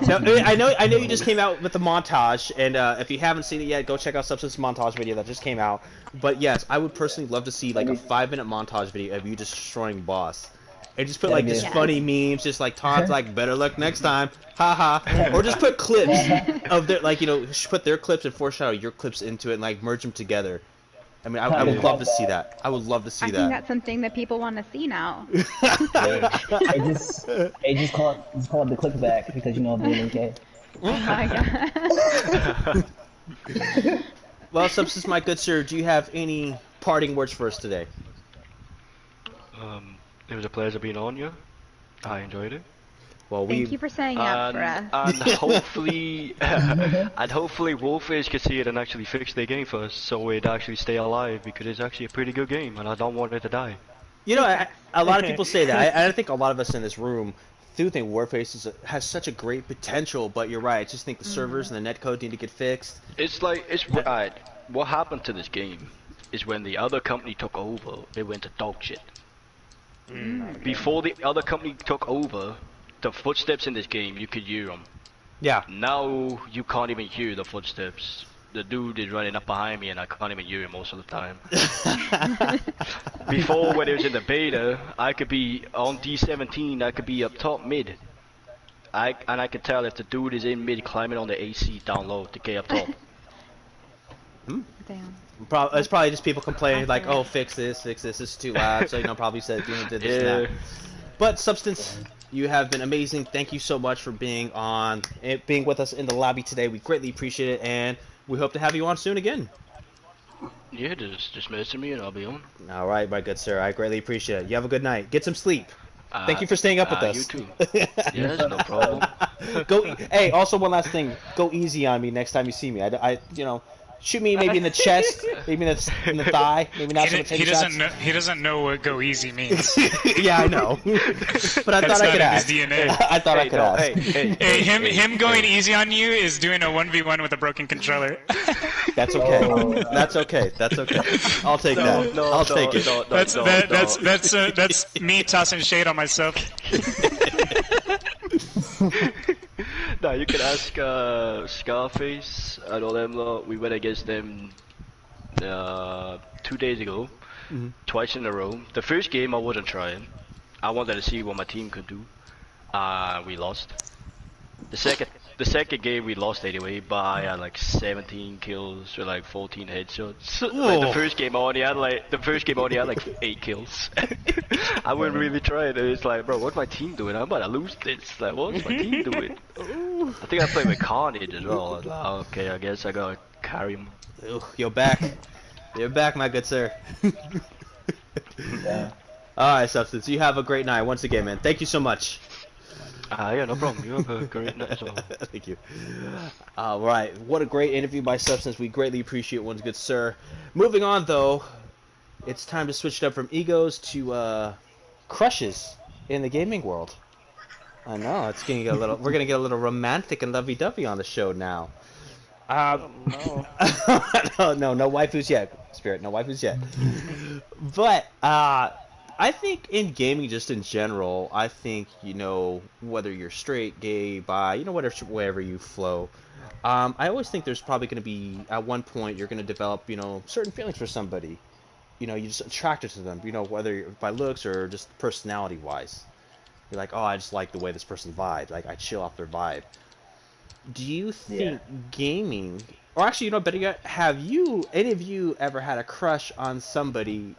No, I know you just came out with the montage, and if you haven't seen it yet, go check out Substance montage video that just came out. But yes, I would personally love to see like a 5-minute montage video of you just destroying Boss. And just put like just funny memes, just like taunts like better luck next time, haha. Or just put clips of their put their clips and foreshadow your clips into it and like merge them together. I mean, I would love to see that. I would love to see that. I think that's something that people want to see now. I just call it the clickback because you know the MK. Oh my god. Well, Substance, my good sir, do you have any parting words for us today? It was a pleasure being on you. I enjoyed it. Well, thank you for saying up for us. And hopefully, Wolfish could see it and actually fix their game for us, so it'd actually stay alive because it's actually a pretty good game, and I don't want it to die. You know, a lot of people say that. I think a lot of us in this room do think Warface has such a great potential, but you're right. I just think the servers and the netcode need to get fixed. It's right. What happened to this game is when the other company took over, it went to dog shit. Before the other company took over, the footsteps in this game, you could hear them. Yeah. Now you can't even hear the footsteps. The dude is running up behind me and I can't even hear him most of the time. Before, when it was in the beta, I could be on D17, I could be up top mid. I could tell if the dude is in mid climbing on the AC down low to get up top. Damn. It's probably just people complaining like, oh, fix this, it's too loud. So, probably said, did this and that. But Substance, you have been amazing. Thank you so much for being with us in the lobby today. We greatly appreciate it, and we hope to have you on soon again. Yeah, just message me and I'll be on. All right, my good sir. I greatly appreciate it. You have a good night. Get some sleep. Thank you for staying up with us. You too. Yes, no problem. Hey, also one last thing. Go easy on me next time you see me. Shoot me maybe in the chest, maybe in the thigh, maybe not so much headshots. He doesn't know what go easy means. Yeah, I know. But I thought I could ask. His DNA. I thought I could ask. Him going easy on you is doing a 1v1 with a broken controller. That's okay. That's okay. That's okay. I'll take that. I'll take it. That's me tossing shade on myself. No, you can ask Scarface and all them lot. We went against them 2 days ago, twice in a row. The first game I wasn't trying. I wanted to see what my team could do. We lost. The second game we lost anyway, but I had like 17 kills with like 14 headshots. Like the first game I only had like 8 kills. I wasn't really trying. It's like, bro, what's my team doing? I'm about to lose this. Like, what's my team doing? I think I played with Carnage as well. I was like, okay, I guess I gotta carry him. You're back. You're back, my good sir. Yeah. Alright, Substance. You have a great night once again, man. Thank you so much. Yeah, no problem. You have a great night as well. Thank you. Alright, what a great interview by Substance. We greatly appreciate one's good sir. Moving on, though, it's time to switch it up from egos to crushes in the gaming world. I know, it's gonna get we're gonna get a little romantic and lovey-dovey on the show now. No. No waifus yet, Spirit. No waifus yet. But I think in gaming, just in general, I think, whether you're straight, gay, bi, whatever you flow, I always think there's probably going to be, at one point, you're going to develop, certain feelings for somebody. You're just attracted to them, whether by looks or just personality-wise. You're like, oh, I just like the way this person vibes. Like, I chill off their vibe. Do you think gaming, or actually, better yet, have any of you ever had a crush on somebody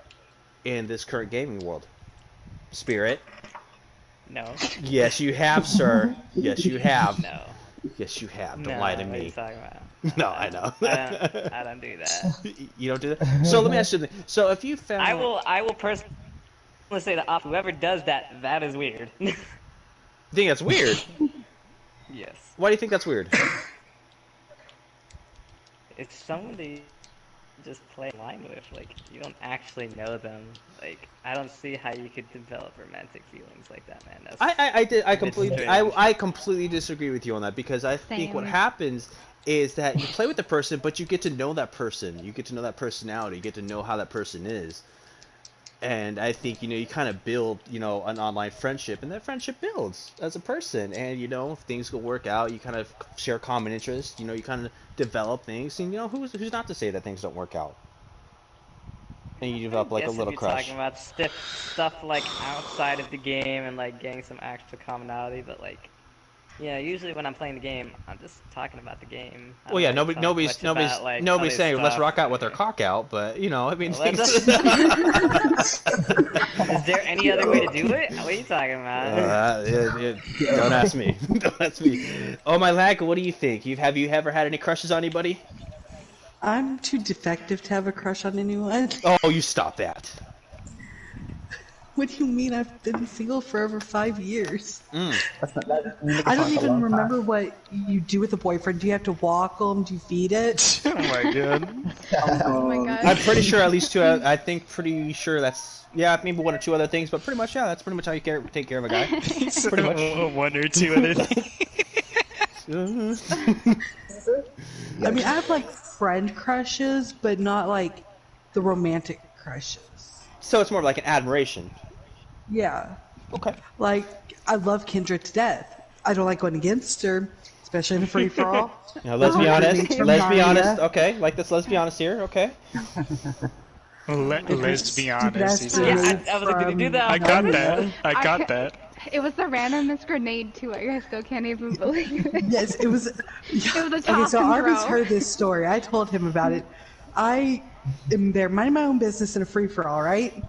in this current gaming world? Spirit? No. Yes, you have, sir. Yes, you have. No. Yes, you have. Don't lie to me. What are you talking about? No, I know. I don't do that. You don't do that? So let me ask you something. So if you found... I will personally say that whoever does that, that is weird. You think that's weird? Yes. Why do you think that's weird? It's someone that you just play online with. Like, you don't actually know them. Like, I don't see how you could develop romantic feelings like that, man. I completely disagree with you on that, because I think what happens is that you play with the person, but you get to know that person. You get to know that personality. You get to know how that person is. And I think, you kind of build, an online friendship, and that friendship builds as a person. And, if things will work out, you kind of share common interests, you kind of develop things. And, who's not to say that things don't work out? And you develop, like, a little crush. Talking about stuff, like, outside of the game and, like, getting some actual commonality, but, like, usually when I'm playing the game, I'm just talking about the game. Well, yeah, nobody's saying let's rock out with our cock out, but I mean, is there any other way to do it? What are you talking about? Don't ask me. Don't ask me. Oh, my lag. What do you think? Have you ever had any crushes on anybody? I'm too defective to have a crush on anyone. Oh, you stop that. What do you mean? I've been single for over 5 years. I don't even remember what you do with a boyfriend. Do you have to walk them? Do you feed it? Oh my god. Oh my god. I'm pretty sure at least two. Pretty sure that's maybe one or two other things, but pretty much that's pretty much how you take care of a guy. Pretty much one or two other things. I mean, I have like friend crushes, but not like the romantic crushes. So it's more like an admiration. Yeah. Okay. Like, I love Kendra to death. I don't like going against her, especially in a free for all. Now, let's be honest. Let's be honest. Okay, like this. Let's be honest here. Okay. Let's be honest. He Yeah, says. I was like, did you do that? I got that. I got that. It was the randomest grenade too. I still can't even believe it. Yes, it was. It was a toss Okay, so and Armin's throw. heard this story. I told him about it. I am there minding my own business in a free for all, right?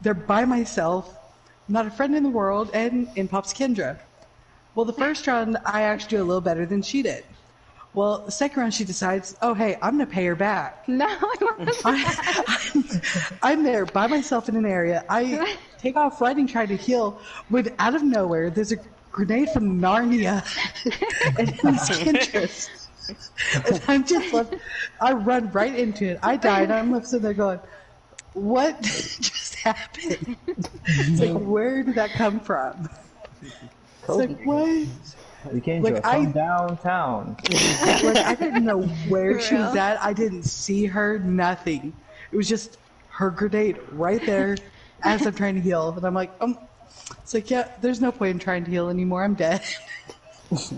They're by myself, not a friend in the world, and in pops Kendra. Well, the first round I actually do a little better than she did. Well, the second round she decides, oh hey, I'm gonna pay her back. No, it wasn't. I'm there by myself in an area. I take off running, trying to heal, when out of nowhere there's a grenade from Narnia, and it's Kendra's. And I'm just left. I run right into it. I die, and I'm left sitting there going, "What just happened?" It's like, where did that come from? It's like, what? We came Like, from downtown. Like, I didn't know where she was real? at. I didn't see her. Nothing. It was just her grenade right there as I'm trying to heal, and I'm like, It's like, yeah, there's no point in trying to heal anymore. I'm dead. It was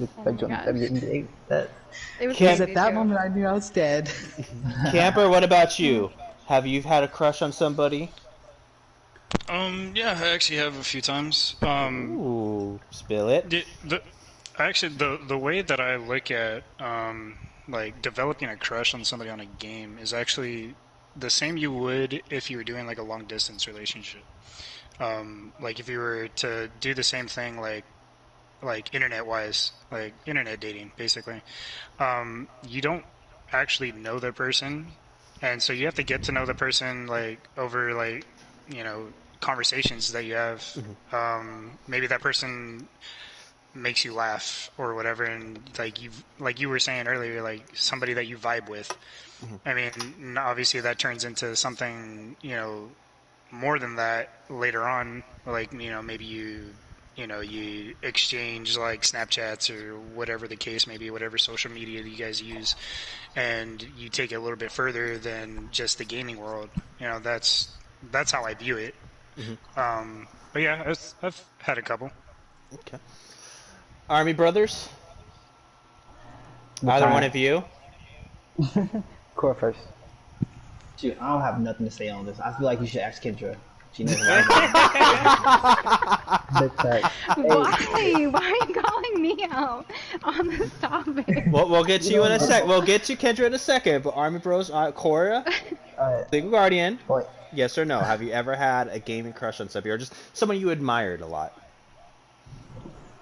Because crazy, at that too. moment, I knew I was dead. Camper, what about you? Have you had a crush on somebody? Yeah, I actually have a few times. Ooh, spill it. The way that I look at like developing a crush on somebody on a game is actually the same you would if you were doing like a long distance relationship. Like if you were to do the same thing like internet wise, like internet dating basically. You don't actually know the person, and so you have to get to know the person like over like, you know, conversations that you have. Maybe that person makes you laugh or whatever, and like you were saying earlier, like somebody that you vibe with. I mean, obviously that turns into something, you know, more than that later on. Like, you know, maybe you exchange like Snapchats or whatever the case may be, whatever social media that you guys use, and you take it a little bit further than just the gaming world. You know, that's how I view it. But yeah, I've had a couple. Okay. Army brothers? Either one of you? Core first. Shoot, I don't have nothing to say on this. I feel like you should ask Kendra. She knows what Why? Why are you calling me out on this topic? We'll get to you in a sec. We'll get to Kendra in a second. But Army Bros, Cora, Single Guardian, yes or no? Have you ever had a gaming crush on somebody, or just someone you admired a lot?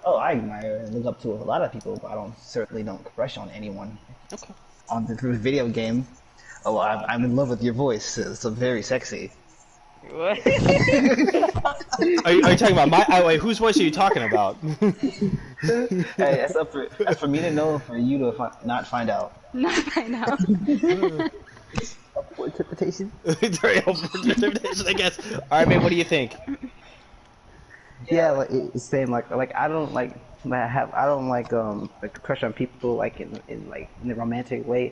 Oh, I admire and look up to a lot of people, but I certainly don't crush on anyone. Okay. On the video game, oh, I'm in love with your voice. It's very sexy. What? Are you talking about my? Wait, whose voice are you talking about? Hey, that's for me to know, for you to not find out. Not right now. Up for interpretation. Very open interpretation, I guess. All right, man. What do you think? Yeah, like it's same. Like I don't like crush on people like in a romantic way.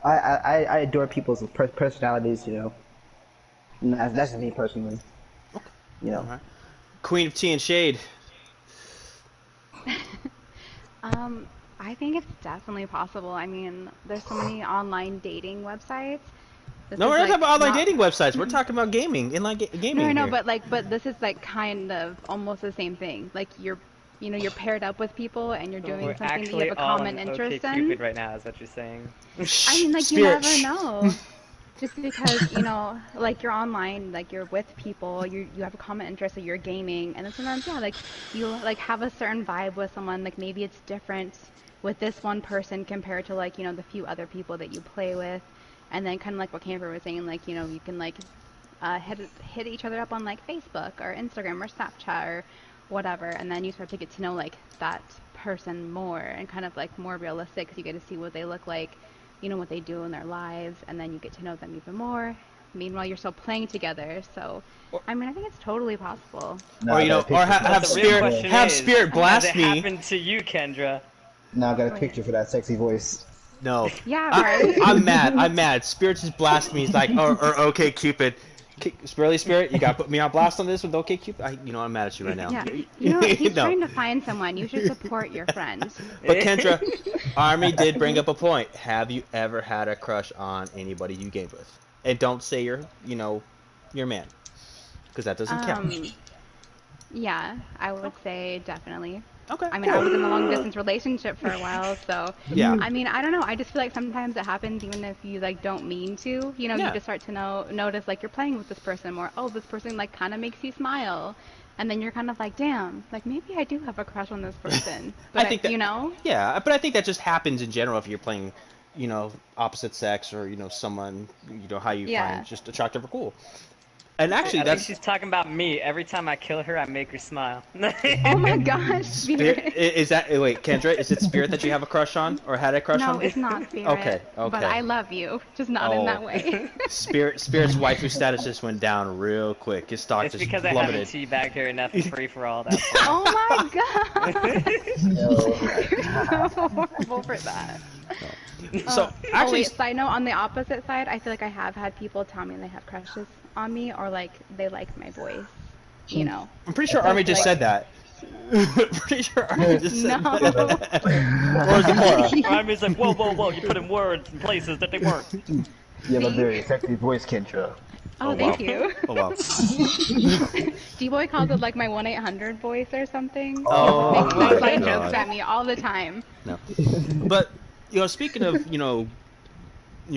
I adore people's personalities. You know, and that's me personally. You know, Right. Queen of Tea and Shade. I think it's definitely possible. I mean, there's so many online dating websites. No, we're not talking about online dating websites. We're talking about gaming, gaming. No, here. but this is like kind of almost the same thing. Like you're paired up with people and you're doing something that you have a common interest in. Cupid right now is what you're saying. I mean, like you never know. Just because, you know, like you're online, like you're with people, you have a common interest, that you're gaming, and then sometimes, yeah, like you like have a certain vibe with someone, like maybe it's different with this one person compared to like, you know, the few other people that you play with, and then kind of like what Camper was saying, like, you know, you can like hit each other up on like Facebook or Instagram or Snapchat or whatever, and then you start to get to know like that person more and kind of like more realistic because you get to see what they look like, you know, what they do in their lives, and then you get to know them even more. Meanwhile, you're still playing together, so I mean, I think it's totally possible. Or you know, or have Spirit blast me. Has it happened to you, Kendra? Now I got a picture for that sexy voice. No. Yeah, right. I'm mad. Spirit just blast me. He's like, or okay, Cupid, Spirit, you gotta put me on blast on this with OkCupid. I'm mad at you right now. Yeah, he's trying to find someone. You should support your friend. But Kendra, Army did bring up a point. Have you ever had a crush on anybody you gamed with? And don't say your man, because that doesn't count. Yeah, I would say definitely. Okay. I mean, I was in a long distance relationship for a while, so yeah. I mean, I don't know. I just feel like sometimes it happens even if you like don't mean to. You just start to notice like you're playing with this person more. Oh, this person like kind of makes you smile, and then you're kind of like, damn, like maybe I do have a crush on this person. But I think that, Yeah, but I think that just happens in general if you're playing, opposite sex or someone how you find just attractive or cool. And actually, she's talking about me. Every time I kill her, I make her smile. Oh my gosh, Spirit. Wait, Kendra, is it Spirit that you have a crush on or had a crush on? No, it's not Spirit. Okay. But I love you, just not in that way. Spirit's waifu status just went down real quick. His stock just plummeted. It's because I haven't teabagged her enough to free for all that. Oh my god! You're so horrible for that. So actually, side note, on the opposite side, I feel like I have had people tell me they have crushes on me or like they like my voice. I'm pretty sure Army just said that. Pretty sure Army just said that. Or is it more? Army's like, whoa, you put in words in places that they weren't. You have a very sexy voice, Kendra. Oh, thank you. Oh wow. D-Boy calls it like my 1-800 voice or something. Oh my like jokes at me all the time. No. But speaking of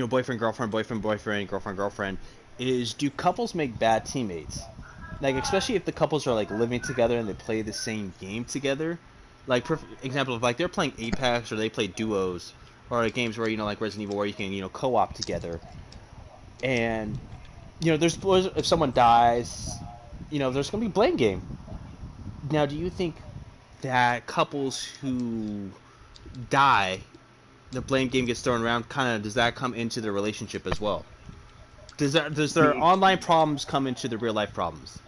boyfriend girlfriend, girlfriend girlfriend, do couples make bad teammates? Like especially if the couples are like living together and they play the same game together. Like example of like they're playing Apex or they play duos or like games where like Resident Evil where you can co-op together. And there's if someone dies, there's gonna be blame game. Now, do you think that couples who die, the blame game gets thrown around? Does that come into the relationship as well? Does their online problems come into the real life problems?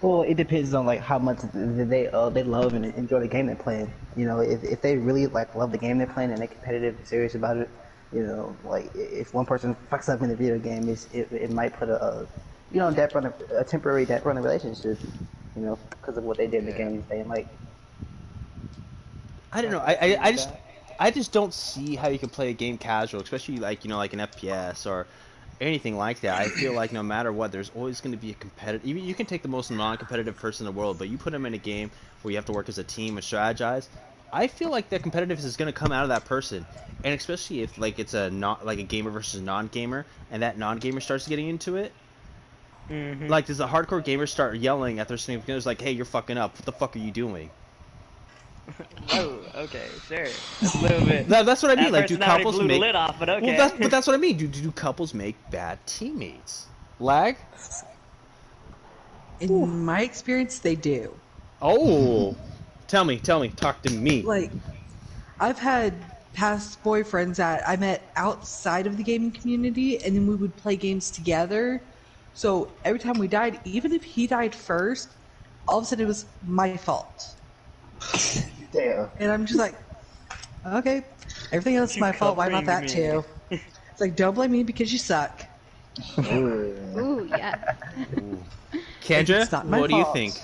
Well, it depends on like how much they love and enjoy the game they're playing. If they really like love the game they're playing and they're competitive and serious about it, like if one person fucks up in the video game, it might put a temporary death run a relationship, because of what they did in the game. They like. I don't know. I just don't see how you can play a game casual, especially like like an FPS or anything like that. I feel like no matter what, there's always going to be a competitive. You can take the most non-competitive person in the world, but you put them in a game where you have to work as a team and strategize. I feel like the competitiveness is going to come out of that person, and especially if like it's a gamer versus a non-gamer, and that non-gamer starts getting into it. Mm-hmm. Like, does the hardcore gamer start yelling at their significant others like, "Hey, you're fucking up. What the fuck are you doing?" Oh, okay, sure. That's a little bit. That's what I mean. Like, do couples blew make? The lid off, but okay. Well, that's what I mean. Do couples make bad teammates? Lag? In my experience, they do. Oh, tell me. Talk to me. Like, I've had past boyfriends that I met outside of the gaming community, and then we would play games together. So every time we died, even if he died first, all of a sudden it was my fault. Damn. And I'm just like, okay, everything else is my fault. Why not that too? It's like, don't blame me because you suck. Ooh, yeah. Kendra, what do you think?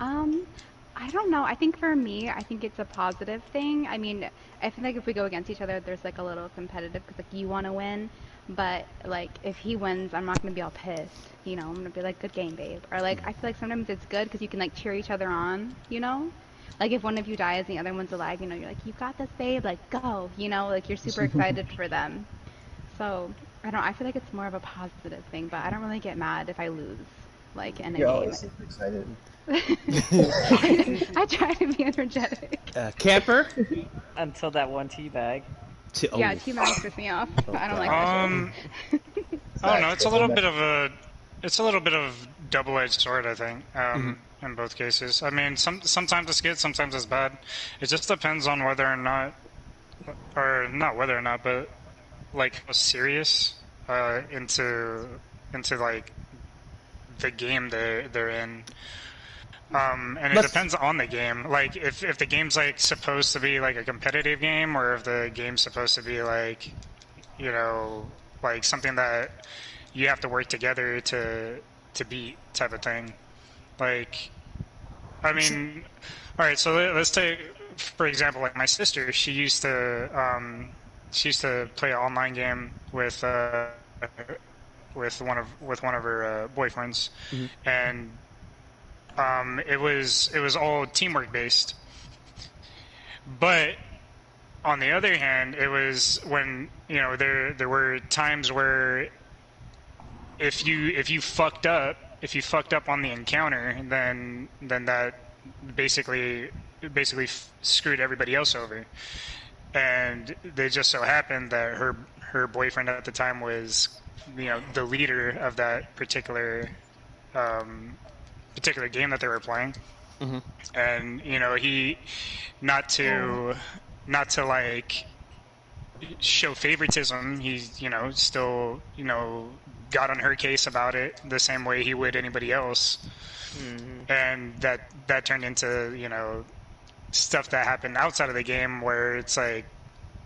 I don't know. I think for me, I think it's a positive thing. I mean, I feel like if we go against each other, there's like a little competitive because like you want to win. But like if he wins, I'm not gonna be all pissed. I'm gonna be like, good game, babe. Or like I feel like sometimes it's good because you can like cheer each other on. Like if one of you dies and the other one's alive, you're like, you got this, babe. Like go. Like you're super excited for them. So I feel like it's more of a positive thing. But I don't really get mad if I lose. Like in a You're game. always super excited. I try to be energetic. Camper? Until that one teabag. Yeah, teabag pisses me off. I don't like that shit. I don't know. It's a little bit of double-edged sword, I think, in both cases. I mean, sometimes it's good, sometimes it's bad. It just depends on whether or not, but like how serious into like the game they're in. And it depends on the game. Like, if the game's, like, supposed to be, like, a competitive game, or if the game's supposed to be, like, like something that you have to work together to beat type of thing. Like, I mean, all right. So let's take, for example, like my sister. She used to play an online game with one of her boyfriends, and it was all teamwork based. But on the other hand, it was when there were times where if you fucked up on the encounter, then that basically screwed everybody else over. And they just so happened that her boyfriend at the time was the leader of that particular game that they were playing. And he not to like show favoritism, he still got on her case about it the same way he would anybody else. And that turned into stuff that happened outside of the game, where it's like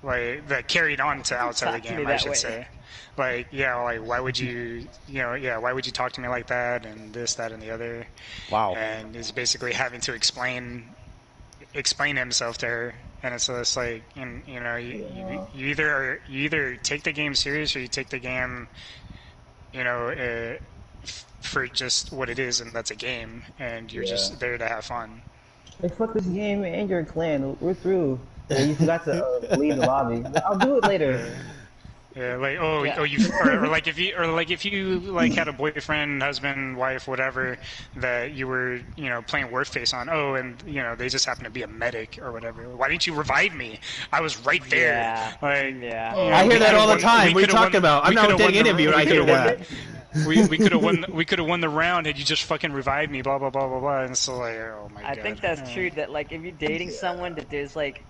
that carried on to outside of the game, I should say. Like, why would you why would you talk to me like that, and this, that, and the other. Wow. And is basically having to explain himself to her. And it's like, you either take the game serious, or you take the game for just what it is, and that's a game, and you're just there to have fun. Like, fuck this game and your clan, we're through. You forgot to leave the lobby. I'll do it later. Yeah, like if you had a boyfriend, husband, wife, whatever, that you were playing Warface on. Oh, and they just happen to be a medic or whatever. Why didn't you revive me? I was right there. Yeah. I hear that all the time. What are you talking about? I'm not getting interviewed. I hear that. We could have won the round had you just fucking revived me. Blah blah blah blah blah. And so like, oh my god. I think that's true. That like if you're dating someone, that there's like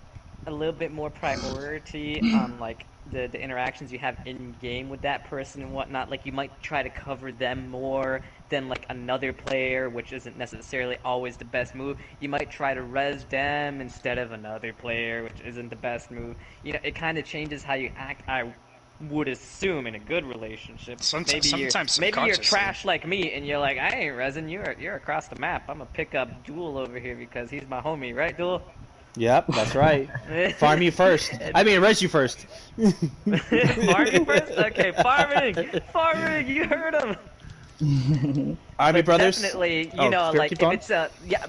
a little bit more priority on like the interactions you have in game with that person and whatnot. Like you might try to cover them more than like another player, which isn't necessarily always the best move. You might try to res them instead of another player, which isn't the best move. It kind of changes how you act. I would assume in a good relationship. Maybe you're trash like me, and you're like, I ain't resin. You're across the map. I'm gonna pick up Duel over here because he's my homie, right, Duel? Yep, that's right. Farm you first. I mean, res you first. Farm you first? Okay, farming. You heard him. Army brothers. Definitely, like if it's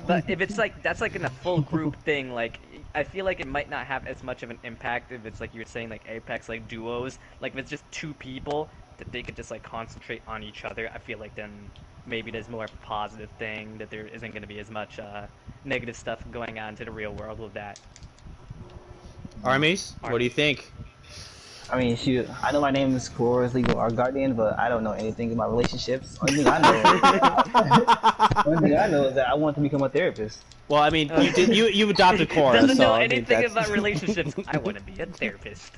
but if it's like that's like in a full group thing, like I feel like it might not have as much of an impact if it's like you were saying, like Apex, like duos. Like if it's just two people that they could just like concentrate on each other, I feel like then maybe there's more of a positive thing, that there isn't going to be as much negative stuff going on to the real world with that. Armies, what do you think? I mean, shoot, I know my name is Cora's Legal Art Guardian, but I don't know anything about relationships. Only thing I know is that I want to become a therapist. Well, I mean, you adopted Cora. Doesn't know so, anything about relationships. I want to be a therapist.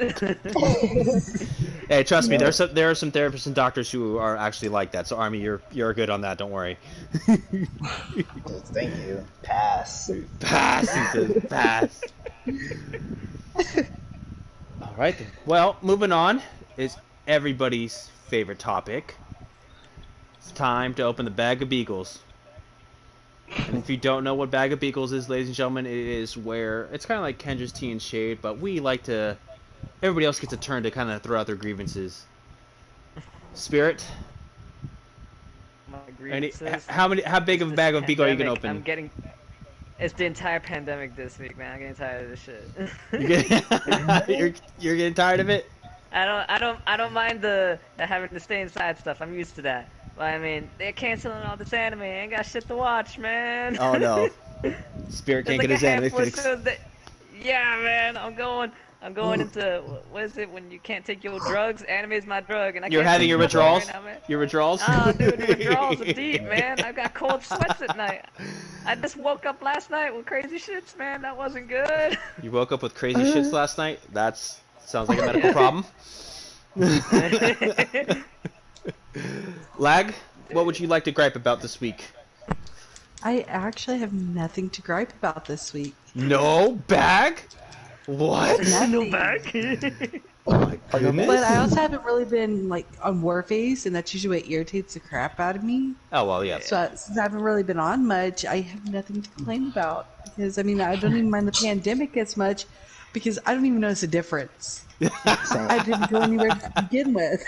Hey, trust me, there are some therapists and doctors who are actually like that. So, Army, you're good on that. Don't worry. Thank you. Pass. Pass. He says pass. All right. Then. Well, moving on is everybody's favorite topic. It's time to open the bag of beagles. And if you don't know what Bag of Beagles is, ladies and gentlemen, it is where it's kind of like Kendra's Tea and Shade, but we like to. Everybody else gets a turn to kind of throw out their grievances. Spirit. My grievances. How big of a bag of beagle are you gonna open? I'm getting. It's the entire pandemic this week, man. I'm getting tired of this shit. You're getting tired of it? I don't mind the having to stay inside stuff. I'm used to that. But I mean, they're canceling all this anime. I ain't got shit to watch, man. Oh no. Spirit can't get his anime fix. Yeah, man. I'm going into what is it when you can't take your drugs? Anime's my drug, and I You're can't having your withdrawals. Right now, your withdrawals. Oh, dude, the withdrawals are deep, man. I've got cold sweats at night. I just woke up last night with crazy shits, man. That wasn't good. You woke up with crazy shits last night? Sounds like a medical problem. Lag, what would you like to gripe about this week? I actually have nothing to gripe about this week. No bag? What? No bag? Oh my goodness. But I also haven't really been like on Warface, and that's usually what irritates the crap out of me. Oh well, yeah. So since I haven't really been on much, I have nothing to complain about because I mean I don't even mind the pandemic as much because I don't even notice a difference. I didn't go anywhere to begin with,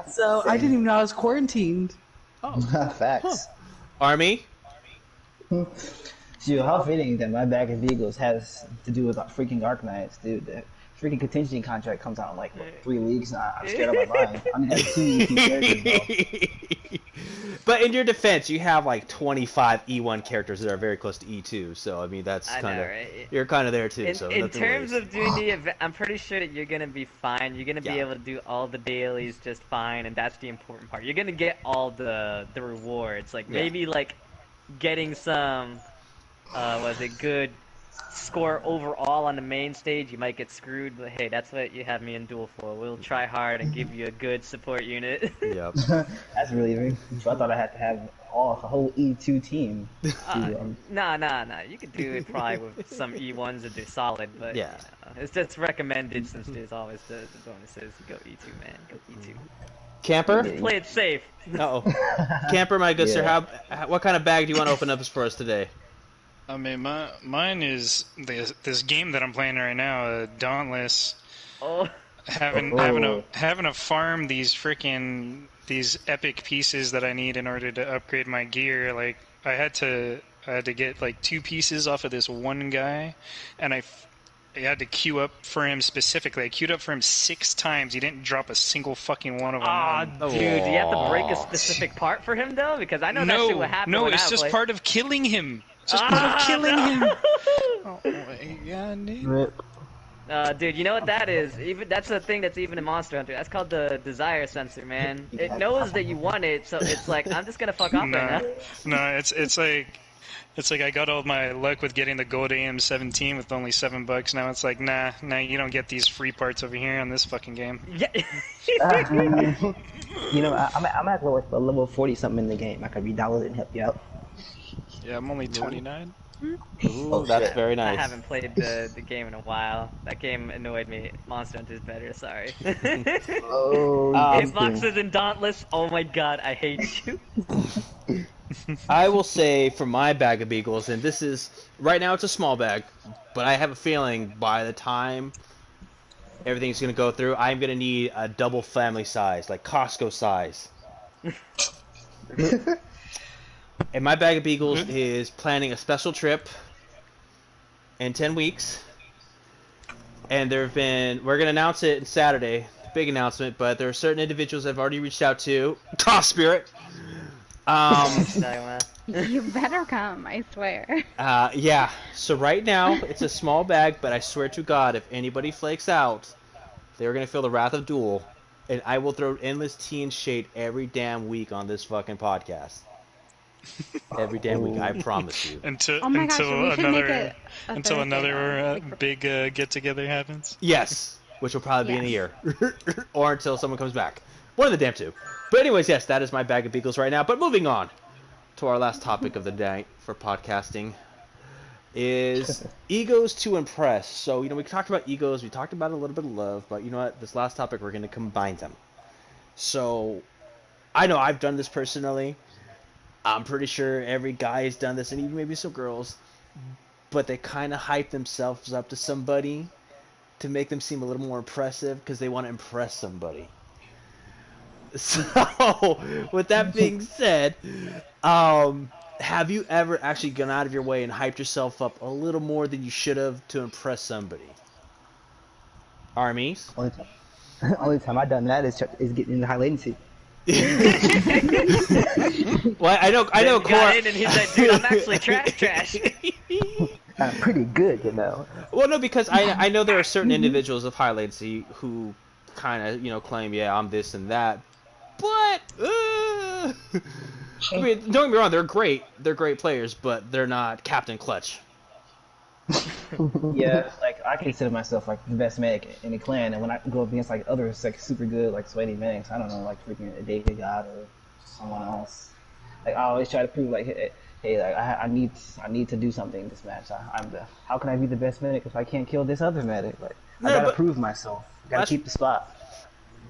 so I didn't even know I was quarantined. Oh, Facts. Huh. Army. Dude, how fitting that my bag of vehicles has to do with freaking Arknights, dude. The freaking contingency contract comes out in like, what, 3 weeks, and I'm scared of my mind. I'm gonna have 2 E2 characters, though. But in your defense, you have like 25 E1 characters that are very close to E2, so I mean that's kind of right? You're kind of there too. In terms of doing the event, I'm pretty sure that you're gonna be fine. You're gonna be able to do all the dailies just fine, and that's the important part. You're gonna get all the rewards, like maybe like getting some good score overall on the main stage. You might get screwed, but hey, that's what you have me in duel for. We'll try hard and give you a good support unit. Yep. That's really so I thought I had to have a whole E2 team. Nah. You could do it probably with some E1s that do solid, but it's just recommended since there's always the bonuses. Go E2, man. Go E2. Camper? Play it safe. Uh-oh. Camper, my good sir, what kind of bag do you want to open up for us today? I mean, mine is this game that I'm playing right now, Dauntless. Oh. Having to farm these epic pieces that I need in order to upgrade my gear. Like I had to get like 2 pieces off of this one guy, and I had to queue up for him specifically. I queued up for him 6 times. He didn't drop a single fucking one of them. Dude, do you have to break a specific part for him though? Because I know that shit would happen. No, it's just part of killing him. Just part of killing him. Oh my god, dude. Dude, you know what that is? Even that's the thing that's even in Monster Hunter. That's called the desire sensor, man. It knows that you want it, so it's like I'm just gonna fuck off right now. No, it's like I got all my luck with getting the gold AM-17 with only $7. Now it's like nah, you don't get these free parts over here on this fucking game. Yeah. You know, I'm at level 40 something in the game. I could re-download it and help you out. Yeah, I'm only 29. Ooh, that's very nice. I haven't played the game in a while. That game annoyed me. Monster Hunter is better, sorry. Hitboxes and Dauntless, oh my god, I hate you. I will say for my bag of beagles, and this is, right now it's a small bag, but I have a feeling by the time everything's going to go through, I'm going to need a double family size, like Costco size. And my bag of beagles is planning a special trip in 10 weeks. And we're going to announce it on Saturday, big announcement, but there are certain individuals I've already reached out to. Toss Spirit! You better come, I swear. Yeah, so right now, it's a small bag, but I swear to God, if anybody flakes out, they're going to feel the wrath of Duel, and I will throw endless tea and shade every damn week on this fucking podcast. Every damn week, I promise you. Until another big get-together happens? Yes, which will probably be in a year. Or until someone comes back. One of the damn two. But anyways, yes, that is my bag of beagles right now. But moving on to our last topic of the night for podcasting is egos to impress. So, we talked about egos, we talked about a little bit of love, but you know what? This last topic, we're going to combine them. So, I know I've done this personally. I'm pretty sure every guy has done this, and even maybe some girls, but they kind of hype themselves up to somebody to make them seem a little more impressive because they want to impress somebody. So, with that being said, have you ever actually gone out of your way and hyped yourself up a little more than you should have to impress somebody? Armies? Only time I've done that is getting into high latency. Well, I know. Got in and he's like, dude, I'm actually trash. I'm pretty good, you know. Well, no, because I know there are certain individuals of high latency who kind of claim, yeah, I'm this and that, but I mean, don't get me wrong, they're great players, but they're not Captain Clutch. Yeah, like I consider myself like the best medic in the clan, and when I go up against like others like super good like sweaty medics, I don't know, like freaking a David God or someone else, like I always try to prove like hey like I need to do something in this match. How can I be the best medic if I can't kill this other medic? Like I gotta prove myself. I gotta keep the spot.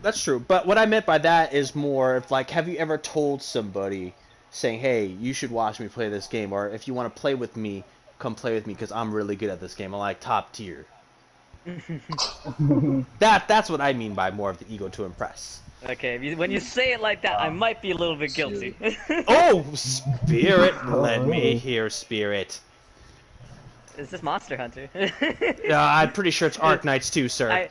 That's true. But what I meant by that is more of like, have you ever told somebody saying, hey, you should watch me play this game, or if you want to play with me, come play with me because I'm really good at this game. I'm like top tier. That's what I mean by more of the ego to impress. Okay, when you say it like that, I might be a little bit guilty. Oh, Spirit, let me hear, Spirit. Is this Monster Hunter? I'm pretty sure it's Arknights too, sir.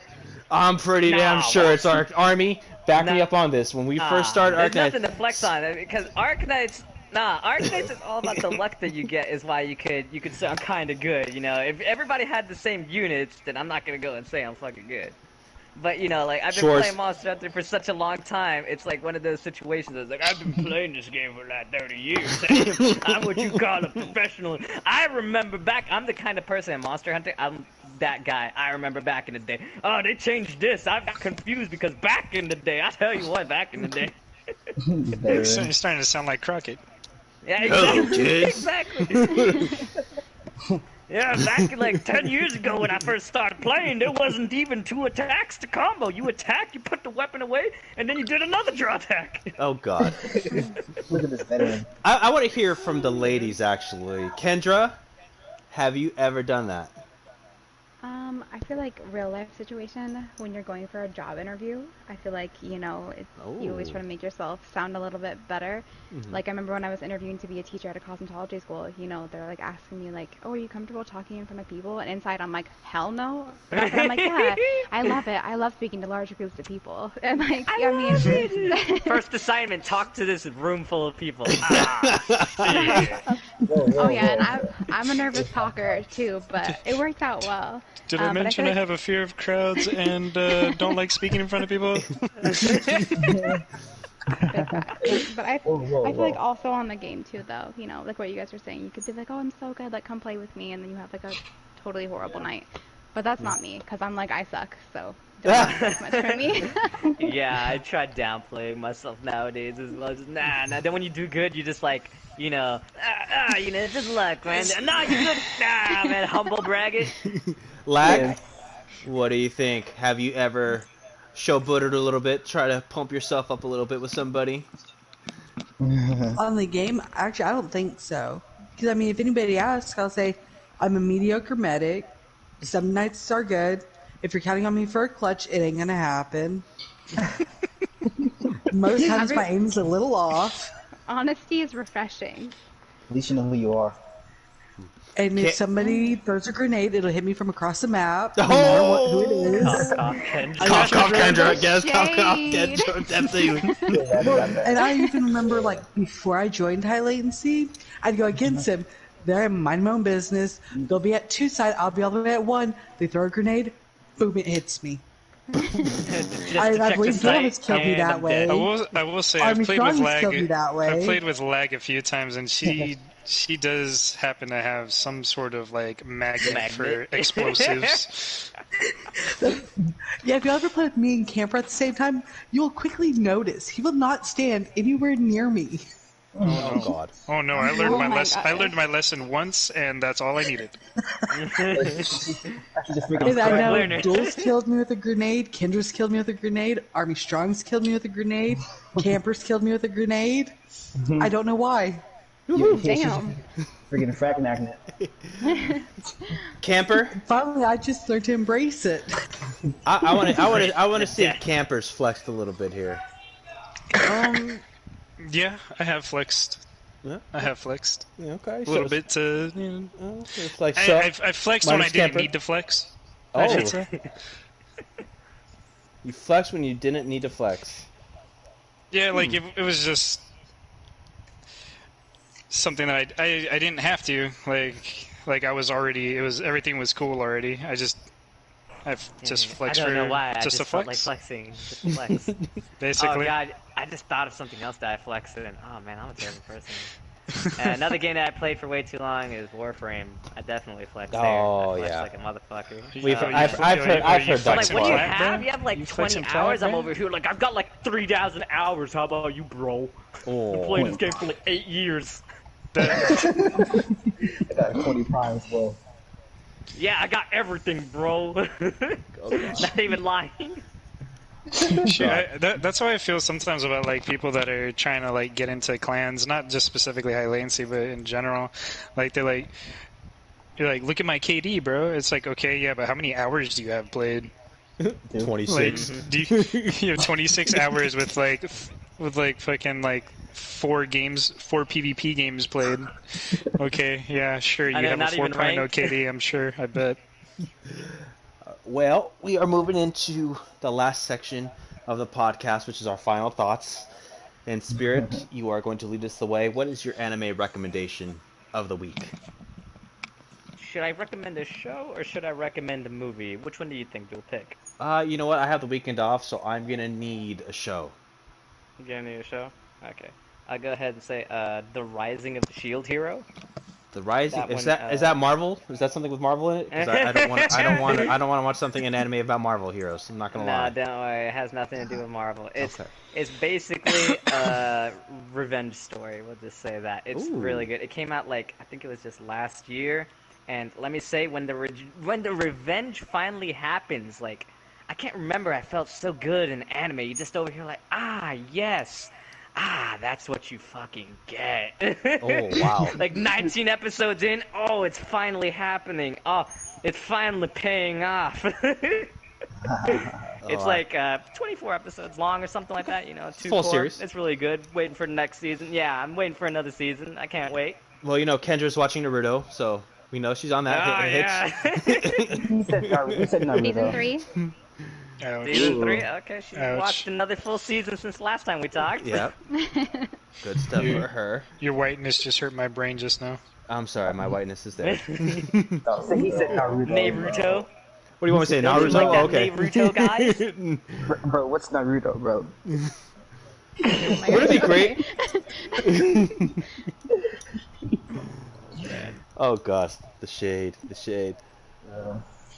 I'm pretty damn sure it's Army. Back me up on this. When we first started Arknights, there's nothing to flex on because Arknights. Arknights is all about the luck that you get. Is why you could sound kind of good. You know, if everybody had the same units, then I'm not gonna go and say I'm fucking good. But you know, like I've been playing Monster Hunter for such a long time, it's like one of those situations that's like I've been playing this game for like 30 years. I'm what you call a professional. I remember back. I'm the kind of person in Monster Hunter. I'm that guy. I remember back in the day. Oh, they changed this. I got confused because back in the day, I tell you what, back in the day. You're starting to sound like Crockett. Yeah, exactly. Yeah, back like 10 years ago when I first started playing, there wasn't even 2 attacks to combo. You attack, you put the weapon away, and then you did another draw attack. Oh god. Look at this veteran. I want to hear from the ladies actually. Kendra, have you ever done that? I feel like real life situation when you're going for a job interview, I feel like, you know, you always try to make yourself sound a little bit better. Like I remember when I was interviewing to be a teacher at a cosmetology school, you know, they're like asking me like, oh, are you comfortable talking in front of people? And inside I'm like, hell no. But I'm like, yeah, I love it. I love speaking to large groups of people. And like, I mean, first assignment, talk to this room full of people. Oh yeah, and I'm a nervous talker too, but it worked out well. Did I mention I have a fear of crowds and don't like speaking in front of people? But I feel like also on the game too, though, you know, like what you guys were saying, you could be like, oh, I'm so good, like come play with me, and then you have like a totally horrible night. But that's not me, because I'm like, I suck, so don't expect much from me. Yeah, I try downplaying myself nowadays as much as nah. Then when you do good, you just like, you know, just luck, man. Nah, you good. Nah, man, humble brag it. Lag, what do you think? Have you ever showboated a little bit, try to pump yourself up a little bit with somebody? On the game, actually, I don't think so. Because, I mean, if anybody asks, I'll say, I'm a mediocre medic. Some nights are good. If you're counting on me for a clutch, it ain't gonna happen. Most times my aim's a little off. Honesty is refreshing. At least you know who you are. And if somebody throws a grenade, it'll hit me from across the map. No matter who it is. Cough, Kendra. Yes, cough, Kendra. Definitely. And I even remember, like, before I joined High Latency, I'd go against him. They're minding my own business. They'll be at 2 side. I'll be all the way at 1. They throw a grenade. Boom, it hits me. I believe Gil has killed me that way. I will say I've played with lag. I've played with lag a few times, and she does happen to have some sort of like magnet for explosives. Yeah, if you ever play with me and Camper at the same time, you'll quickly notice he will not stand anywhere near me. Oh god. Oh no, I learned my lesson. I learned my lesson once, and that's all I needed. And I know Duel's killed me with a grenade, Kendra's killed me with a grenade, Army Strong's killed me with a grenade, Camper's killed me with a grenade. I don't know why. Damn. Freaking frack magnet. Camper? Finally, I just learned to embrace it. I want to see if Camper's flexed a little bit here. Yeah, I have flexed. Yeah. I have flexed. Yeah, okay. A little bit to, you know. Like I flexed when I didn't need to flex. I should say. You flexed when you didn't need to flex. Yeah, like it was just something that I didn't have to. Like I was already. Everything was cool already. I've just flexed for I don't know why. just I a felt flex. like flexing. Just a flex. Basically. Oh god, I just thought of something else that I flexed in. Oh man, I'm a terrible person. And another game that I played for way too long is Warframe. I definitely flexed there. Oh, I flexed yeah. like a motherfucker. I've heard that Like when you have like You 20 hours, I'm over here like I've got like 3,000 hours. How about you, bro? Been playing this game for like 8 years. I got 20 primes, bro. Yeah, I got everything, bro. Not even lying. That's how I feel sometimes about like people that are trying to like get into clans, not just specifically high latency, but in general. Like you're like, look at my KD, bro. It's like, okay, yeah, but how many hours do you have played? 26. Like, you have 26 hours with fucking like 4 PvP games played. Okay, yeah, sure. You have a 4.0 KD, I'm sure. I bet. Well, we are moving into the last section of the podcast, which is our final thoughts. And Spirit, you are going to lead us the way. What is your anime recommendation of the week? Should I recommend a show or should I recommend a movie? Which one do you think you'll pick? You know what? I have the weekend off, so I'm gonna need a show. You're gonna need a show? Okay. I'll go ahead and say The Rising of the Shield Hero. The Rising is that Marvel? Is that something with Marvel in it? 'Cause I don't want to watch something in anime about Marvel heroes. I'm not gonna lie. No, don't worry. It has nothing to do with Marvel. It's basically a revenge story. We'll just say that. It's really good. It came out I think it was just last year. And let me say, when the revenge finally happens, I can't remember. I felt so good in anime. You just over here yes. That's what you fucking get. Oh, wow. 19 episodes in, it's finally happening. Oh, it's finally paying off. It's 24 episodes long or something like that, Full series. It's really good. Waiting for the next season. Yeah, I'm waiting for another season. I can't wait. Well, Kendra's watching Naruto, so we know she's on that. Yeah. He said Naruto. Season 3? Season 3? Okay, she's watched another full season since last time we talked. Yep. Good stuff for her. Your whiteness just hurt my brain just now. I'm sorry, my whiteness is there. So he said Naruto. Naruto. What do you want me to say, Naruto? Okay. Naruto, guys? Bro, what's Naruto, bro? Would it be great? Oh gosh, the shade.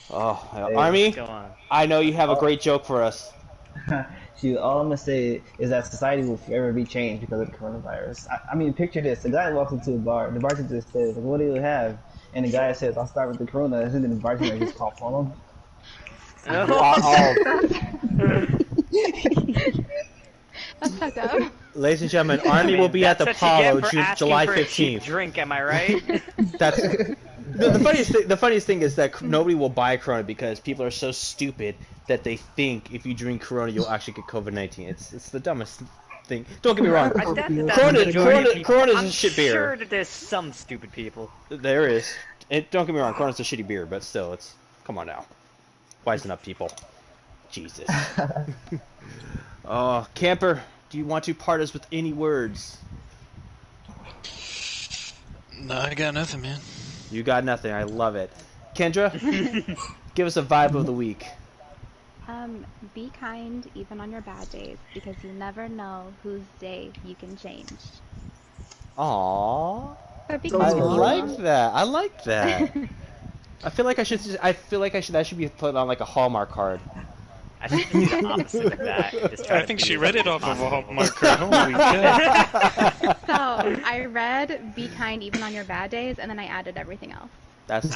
Army, I know you have a great joke for us. All I'm gonna say is that society will forever be changed because of the coronavirus. I mean, picture this: the guy walks into a bar, the bartender says, "What do you have?" And the guy says, "I'll start with the corona," and then the bartender just coughs on him. That's fucked up. Ladies and gentlemen, Army will be at the Apollo July 15th. Drink, am I right? That's the funniest thing is that nobody will buy Corona because people are so stupid that they think if you drink Corona you'll actually get COVID-19. It's the dumbest thing. Don't get me wrong. Corona is a shit beer. I'm sure that there's some stupid people. There is. Don't get me wrong. Corona's a shitty beer, but still, come on now. Wisen up, people. Jesus. Oh, Camper, do you want to part us with any words? No, I got nothing, man. You got nothing. I love it. Kendra, give us a vibe of the week. Be kind even on your bad days because you never know whose day you can change. Aww. I like that. I feel like that should be put on a Hallmark card. I think it's the opposite of that. I think she read it off of a Hallmark card. Holy shit. So, I read Be Kind Even on Your Bad Days, and then I added everything else. That's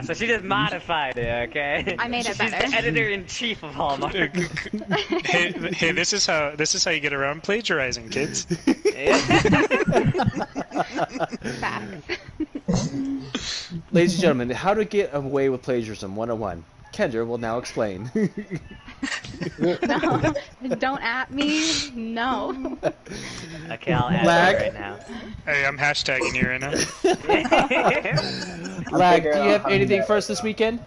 so she just modified it, okay? I made it better. She's the editor-in-chief of Hallmark. hey, this is how you get around plagiarizing, kids. Facts. Ladies and gentlemen, how to get away with plagiarism 101. Kendra will now explain. No, don't at me. No. Okay, I'll add it right now. Hey, I'm hashtagging you right now. Lag, do you have anything for us this weekend?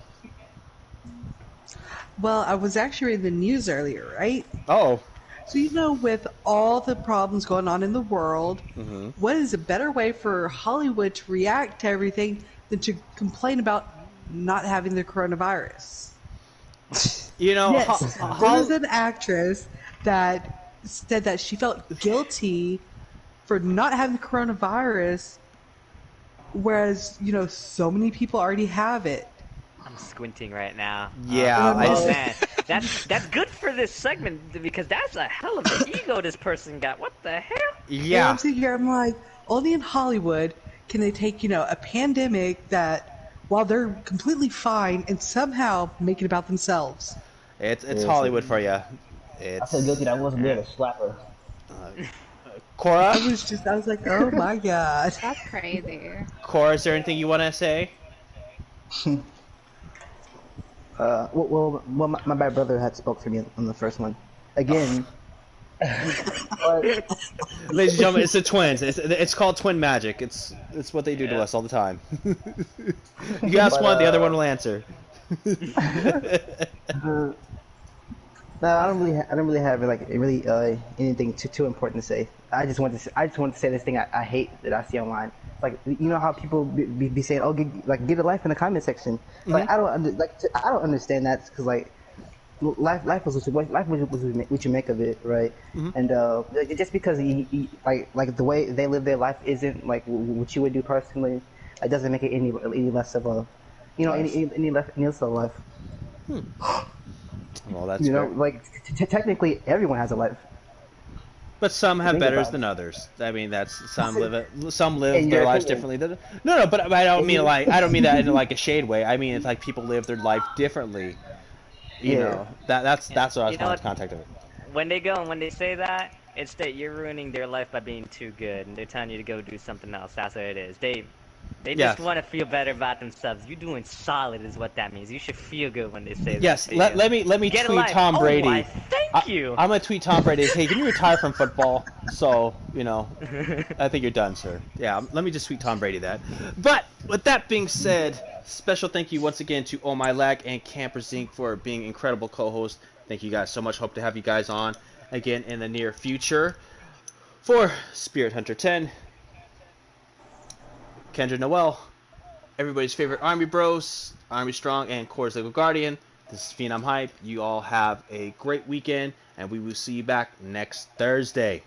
Well, I was actually reading the news earlier, right? Oh. So, with all the problems going on in the world, what is a better way for Hollywood to react to everything than to complain about not having the coronavirus? Yes, there was an actress that said that she felt guilty for not having the coronavirus, whereas, so many people already have it. I'm squinting right now. Yeah. Man. That's good for this segment because that's a hell of an ego this person got. What the hell? Yeah. And I'm sitting here, I'm like, only in Hollywood can they take, a pandemic that while they're completely fine and somehow make it about themselves. It's Hollywood for you. I feel guilty that I wasn't there to slap her. Cora? I was like, oh my god. That's crazy. Cora, is there anything you want to say? Well, my bad brother had spoke for me on the first one. Again. Ladies and gentlemen, it's the twins. It's called twin magic. It's what they do to us all the time. You ask one, the other one will answer. No, I don't really have like anything too important to say. I just want to say this thing I hate that I see online. Like, you know how people be saying, "Oh, get a life" in the comment section. Like, I don't understand that, because like life was what you make of it, right? And just because like the way they live their life isn't like what you would do personally, it doesn't make it any less of a, any less of a life. Well, that's like technically everyone has a life, but some have betters than others. I mean, some live their lives differently. No, but I don't mean that in like a shade way. I mean, it's like people live their life differently. You know, that's what I was calling contact of it. When they say that, it's that you're ruining their life by being too good, and they're telling you to go do something else. That's what it is. They just want to feel better about themselves. You're doing solid is what that means. You should feel good when they say that. Yes, let me tweet Tom Brady. Thank you. I'm gonna tweet Tom Brady. Hey, can you retire from football? So, I think you're done, sir. Yeah, let me just tweet Tom Brady that. But with that being said, special thank you once again to Oh My Lag and Campers Inc. for being incredible co-hosts. Thank you guys so much. Hope to have you guys on again in the near future. For Spirit Hunter 10, Kendra Noel, everybody's favorite Army Bros, Army Strong, and Core's Legal Guardian. This is Phenom Hype. You all have a great weekend, and we will see you back next Thursday.